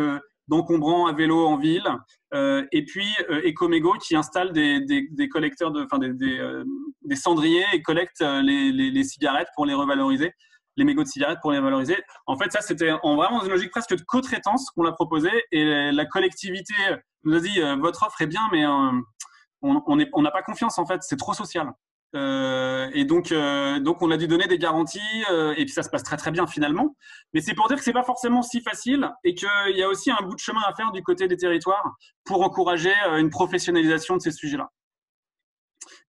d'encombrants à vélo en ville. Et puis Ecomégo, qui installe des collecteurs des cendriers et collecte les cigarettes pour les revaloriser, les mégots de cigarettes pour les valoriser. En fait, ça, c'était vraiment dans une logique presque de co-traitance qu'on l'a proposé. Et la collectivité nous a dit votre offre est bien, mais on n'a pas confiance, en fait, c'est trop social. Et donc on a dû donner des garanties et puis ça se passe très très bien finalement. Mais c'est pour dire que c'est pas forcément si facile et qu'il y a aussi un bout de chemin à faire du côté des territoires pour encourager une professionnalisation de ces sujets-là.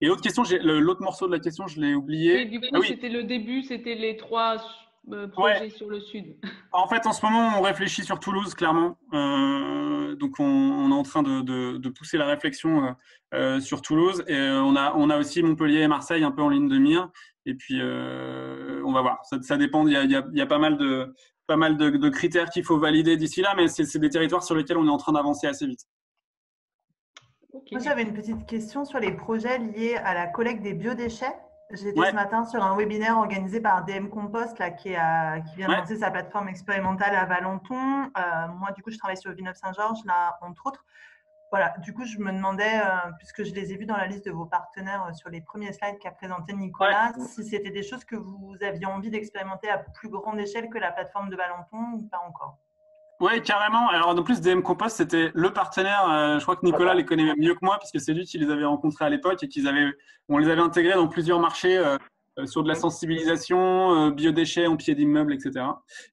Et l'autre question, l'autre morceau de la question, je l'ai oublié. Et du coup, c'était le début, c'était les 3 projets sur le sud. En fait, en ce moment, on réfléchit sur Toulouse, clairement. Donc, on est en train de pousser la réflexion sur Toulouse. Et on a aussi Montpellier et Marseille un peu en ligne de mire. Et puis, on va voir. Ça dépend. Il y a pas mal de critères qu'il faut valider d'ici là, mais c'est des territoires sur lesquels on est en train d'avancer assez vite. Okay. Moi, j'avais une petite question sur les projets liés à la collecte des biodéchets. J'étais ce matin sur un webinaire organisé par DM Compost là, qui vient de lancer sa plateforme expérimentale à Valenton. Moi, du coup, je travaille sur Villeneuve-Saint-Georges, là, entre autres. Voilà, du coup, je me demandais, puisque je les ai vus dans la liste de vos partenaires sur les premiers slides qu'a présenté Nicolas, si c'était des choses que vous aviez envie d'expérimenter à plus grande échelle que la plateforme de Valenton ou pas encore. Oui, carrément. Alors, en plus, DM Compost, c'était le partenaire. Je crois que Nicolas les connaît mieux que moi, puisque c'est lui qui les avait rencontrés à l'époque et on les avait intégrés dans plusieurs marchés sur de la sensibilisation, biodéchets en pied d'immeuble, etc.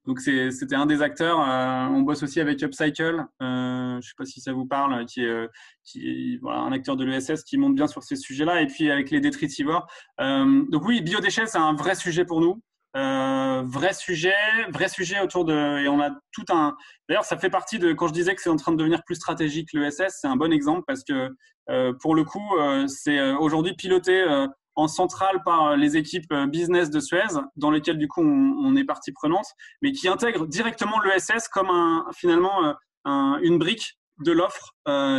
Donc, c'était un des acteurs. On bosse aussi avec Upcycle. Je ne sais pas si ça vous parle, qui est voilà, un acteur de l'ESS qui monte bien sur ces sujets-là. Et puis, avec les détritivores. Donc, oui, biodéchets, c'est un vrai sujet pour nous. Vrai sujet autour de, et on a tout un, d'ailleurs ça fait partie de, quand je disais que c'est en train de devenir plus stratégique l'ESS, c'est un bon exemple parce que pour le coup c'est aujourd'hui piloté en centrale par les équipes business de Suez dans lesquelles du coup on est partie prenante, mais qui intègre directement l'ESS comme finalement une brique de l'offre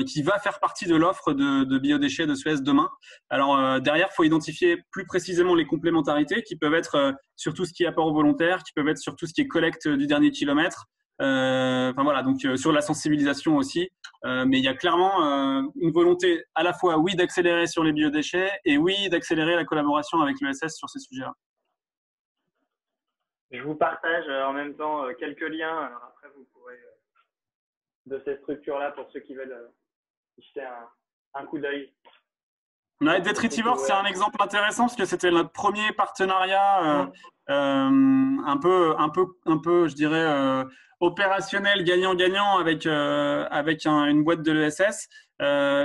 qui va faire partie de l'offre de biodéchets de Suez demain. Alors derrière, il faut identifier plus précisément les complémentarités qui peuvent être sur tout ce qui est apport volontaire, qui peuvent être sur tout ce qui est collecte du dernier kilomètre. Enfin voilà, donc sur la sensibilisation aussi. Mais il y a clairement une volonté à la fois, oui, d'accélérer sur les biodéchets et oui, d'accélérer la collaboration avec l'ESS sur ces sujets-là. Je vous partage en même temps quelques liens. Alors après, vous pourrez de ces structures-là pour ceux qui veulent jeter un coup d'œil. Détritivore, c'est un exemple intéressant parce que c'était notre premier partenariat un peu, je dirais, opérationnel, gagnant-gagnant avec une boîte de l'ESS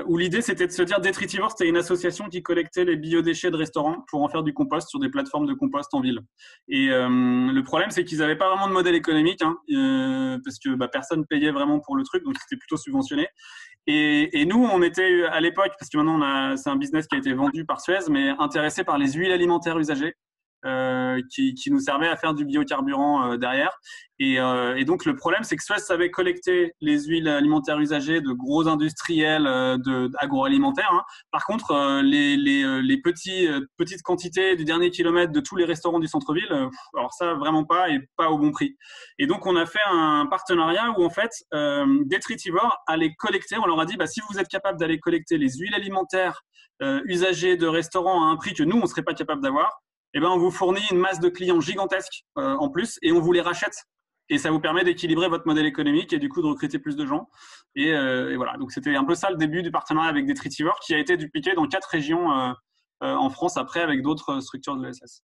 où l'idée c'était de se dire Détritivore, c'était une association qui collectait les biodéchets de restaurants pour en faire du compost sur des plateformes de compost en ville. Et le problème, c'est qu'ils n'avaient pas vraiment de modèle économique parce que personne payait vraiment pour le truc, donc c'était plutôt subventionné. Et nous, on était à l'époque, parce que maintenant c'est un business qui a été vendu par Suez, mais intéressé par les huiles alimentaires usagées. qui nous servait à faire du biocarburant derrière. Et donc, le problème, c'est que Suez savait collecter les huiles alimentaires usagées de gros industriels agroalimentaires. Hein. Par contre, les petites quantités du dernier kilomètre de tous les restaurants du centre-ville, alors ça, vraiment pas, et pas au bon prix. Et donc, on a fait un partenariat où, en fait, Detritivore allait collecter. On leur a dit, si vous êtes capable d'aller collecter les huiles alimentaires usagées de restaurants à un prix que nous, on ne serait pas capable d'avoir, eh ben, on vous fournit une masse de clients gigantesque en plus et on vous les rachète. Et ça vous permet d'équilibrer votre modèle économique et du coup de recruter plus de gens. Et voilà, donc c'était un peu ça le début du partenariat avec Detritivore qui a été dupliqué dans 4 régions en France après avec d'autres structures de l'ESS.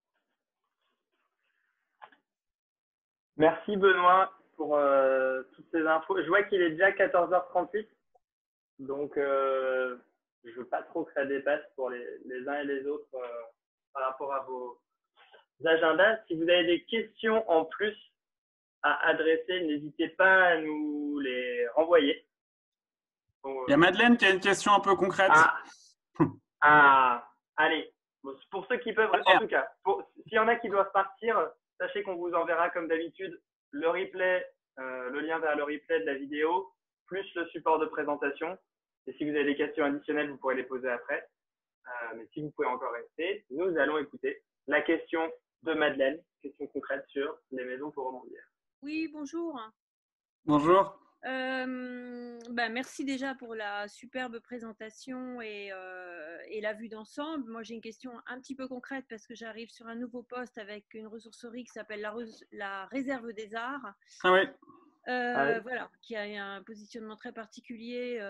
Merci Benoît pour toutes ces infos. Je vois qu'il est déjà 14h38, donc je ne veux pas trop que ça dépasse pour les uns et les autres par rapport à vos agendas. Si vous avez des questions en plus à adresser, n'hésitez pas à nous les renvoyer. Il y a Madeleine qui a une question un peu concrète. Allez. Bon, pour ceux qui peuvent, en tout cas, s'il y en a qui doivent partir, sachez qu'on vous enverra comme d'habitude le replay, le lien vers le replay de la vidéo, plus le support de présentation. Et si vous avez des questions additionnelles, vous pourrez les poser après. Mais si vous pouvez encore rester, nous allons écouter la question de Madeleine, question concrète sur les maisons pour rebondir. Oui, bonjour. Bonjour. Merci déjà pour la superbe présentation et la vue d'ensemble. Moi, j'ai une question un petit peu concrète parce que j'arrive sur un nouveau poste avec une ressourcerie qui s'appelle la Réserve des Arts. Ah oui. Voilà, qui a un positionnement très particulier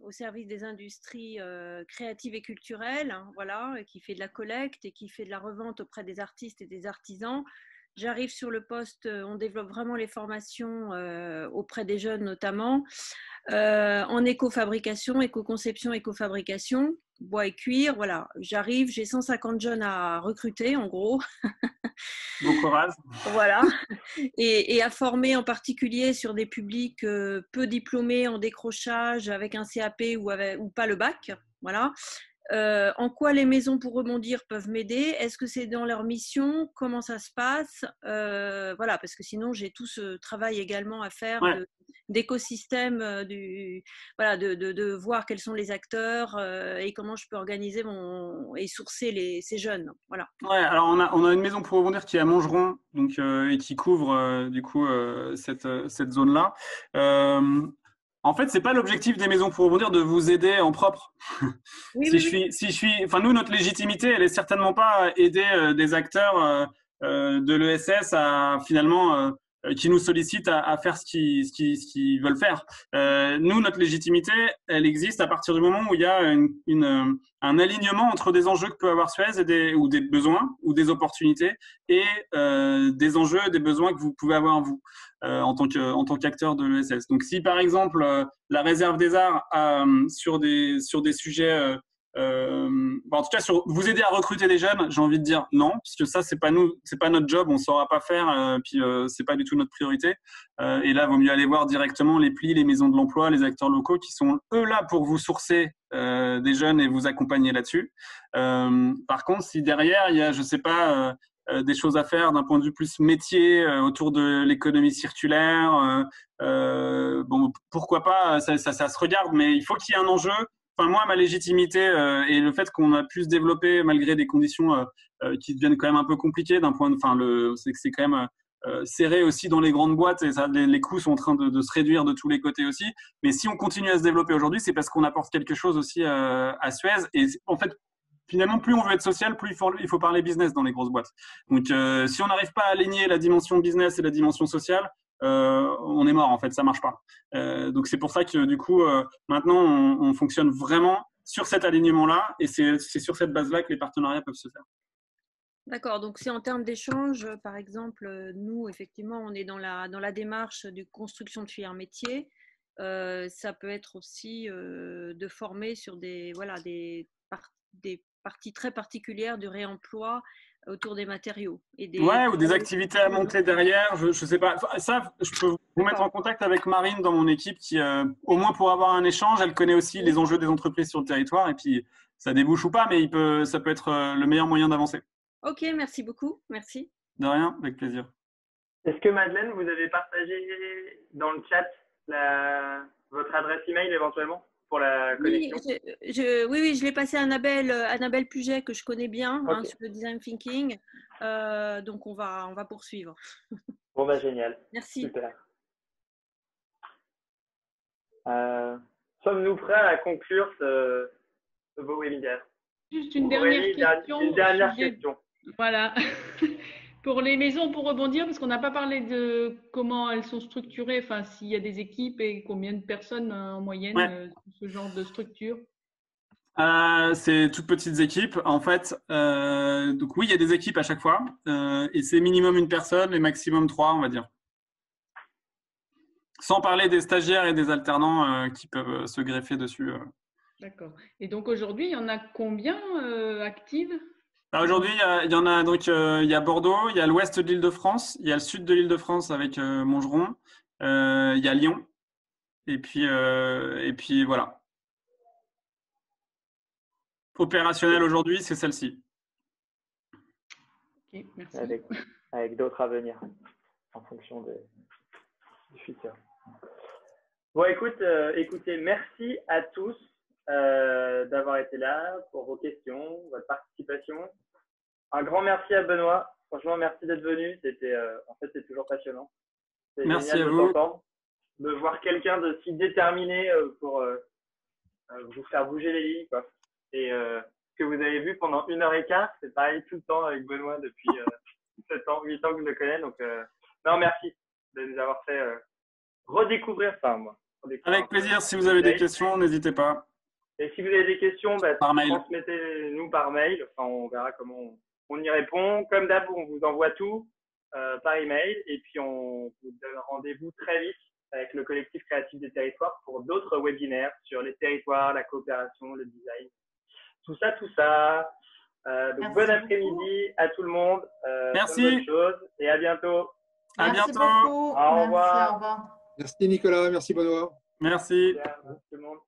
au service des industries créatives et culturelles, hein, voilà, et qui fait de la collecte et qui fait de la revente auprès des artistes et des artisans. J'arrive sur le poste, on développe vraiment les formations auprès des jeunes notamment, en éco-fabrication, éco-conception, éco-fabrication, bois et cuir. Voilà, j'arrive, j'ai 150 jeunes à recruter en gros. Bon courage. Voilà, et à former en particulier sur des publics peu diplômés en décrochage avec un CAP ou pas le bac. Voilà. En quoi les maisons pour rebondir peuvent m'aider? Est-ce que c'est dans leur mission? Comment ça se passe? Voilà, parce que sinon j'ai tout ce travail également à faire d'écosystème, de voir quels sont les acteurs et comment je peux organiser et sourcer ces jeunes. Voilà. Ouais, alors on a une maison pour rebondir qui est à Montgeron, donc et qui couvre du coup cette zone-là. En fait, c'est pas l'objectif des maisons pour rebondir de vous aider en propre. Oui, Enfin, nous, notre légitimité, elle est certainement pas aider des acteurs de l'ESS à finalement qui nous sollicitent à faire ce qu'ils veulent faire. Nous, notre légitimité, elle existe à partir du moment où il y a un alignement entre des enjeux que peut avoir Suez ou des besoins ou des opportunités et des enjeux, des besoins que vous pouvez avoir vous. En tant qu'acteur de l'ESS. Donc, si par exemple la Réserve des Arts sur des sujets, en tout cas vous aider à recruter des jeunes, j'ai envie de dire non, puisque ça c'est pas notre job, on saura pas faire, puis c'est pas du tout notre priorité. Et là, vaut mieux aller voir directement les PLI, les maisons de l'emploi, les acteurs locaux qui sont eux là pour vous sourcer des jeunes et vous accompagner là-dessus. Par contre, si derrière il y a, je sais pas. Des choses à faire d'un point de vue plus métier autour de l'économie circulaire. Bon, pourquoi pas, ça se regarde, mais il faut qu'il y ait un enjeu. Enfin, moi, ma légitimité et le fait qu'on a pu se développer malgré des conditions qui deviennent quand même un peu compliquées d'un point de, enfin, c'est que c'est quand même serré aussi dans les grandes boîtes et ça, les coûts sont en train de se réduire de tous les côtés aussi. Mais si on continue à se développer aujourd'hui, c'est parce qu'on apporte quelque chose aussi à Suez. Et en fait, finalement, plus on veut être social, plus il faut parler business dans les grosses boîtes. Donc, si on n'arrive pas à aligner la dimension business et la dimension sociale, on est mort, en fait, ça marche pas. Donc, c'est pour ça que, du coup, maintenant, on fonctionne vraiment sur cet alignement-là et c'est sur cette base-là que les partenariats peuvent se faire. D'accord, donc c'est en termes d'échange, par exemple, nous, effectivement, on est dans la démarche de construction de filières métiers. Ça peut être aussi de former sur des parties très particulières du réemploi autour des matériaux. Ou des activités à monter derrière, je sais pas. Ça, je peux vous mettre en contact avec Marine dans mon équipe qui, au moins pour avoir un échange, elle connaît aussi les enjeux des entreprises sur le territoire et puis ça débouche ou pas, mais ça peut être le meilleur moyen d'avancer. Ok, merci beaucoup. Merci. De rien, avec plaisir. Est-ce que Madeleine, vous avez partagé dans le chat votre adresse email éventuellement pour la connexion? Oui, je l'ai passé à Annabelle Puget, que je connais bien, okay. sur le design thinking. Donc, on va poursuivre. Bon, bah génial. Merci. Super. Sommes-nous prêts à conclure ce beau webinaire? Juste une dernière question. Une dernière question. Voilà. Pour les maisons, pour rebondir, parce qu'on n'a pas parlé de comment elles sont structurées, enfin s'il y a des équipes et combien de personnes en moyenne, ce genre de structure. C'est toutes petites équipes. En fait, donc oui, il y a des équipes à chaque fois, et c'est minimum une personne et maximum 3, on va dire. Sans parler des stagiaires et des alternants qui peuvent se greffer dessus. D'accord. Et donc aujourd'hui, il y en a combien actives? Aujourd'hui, il y en a donc il y a Bordeaux, il y a l'ouest de l'Île-de-France, il y a le sud de l'Île-de-France avec Montgeron, il y a Lyon, et puis voilà. Opérationnel aujourd'hui, c'est celle-ci. Ok, merci. Avec d'autres à venir en fonction du futur. Bon, écoutez, merci à tous d'avoir été là pour vos questions, votre participation. Un grand merci à Benoît. Franchement, merci d'être venu. C'est toujours passionnant. C'est génial de t'entendre, de voir quelqu'un de si déterminé pour vous faire bouger les lignes, quoi. Et ce que vous avez vu pendant 1h15, c'est pareil tout le temps avec Benoît depuis 7 ans, 8 ans que je le connais. Donc, non, merci de nous avoir fait redécouvrir ça, moi. Avec plaisir. Si vous avez des questions, n'hésitez pas. Et si vous avez des questions, par mail. Transmettez-nous par mail. Enfin, on verra comment on y répond. Comme d'hab, on vous envoie tout par email. Et puis, on vous donne rendez-vous très vite avec le collectif créatif des territoires pour d'autres webinaires sur les territoires, la coopération, le design. Tout ça. Donc, bon après-midi à tout le monde. Merci. Et à bientôt. À bientôt. Beaucoup. Au revoir. Merci, au revoir. Merci Nicolas, merci Benoît. Merci. Merci tout le monde.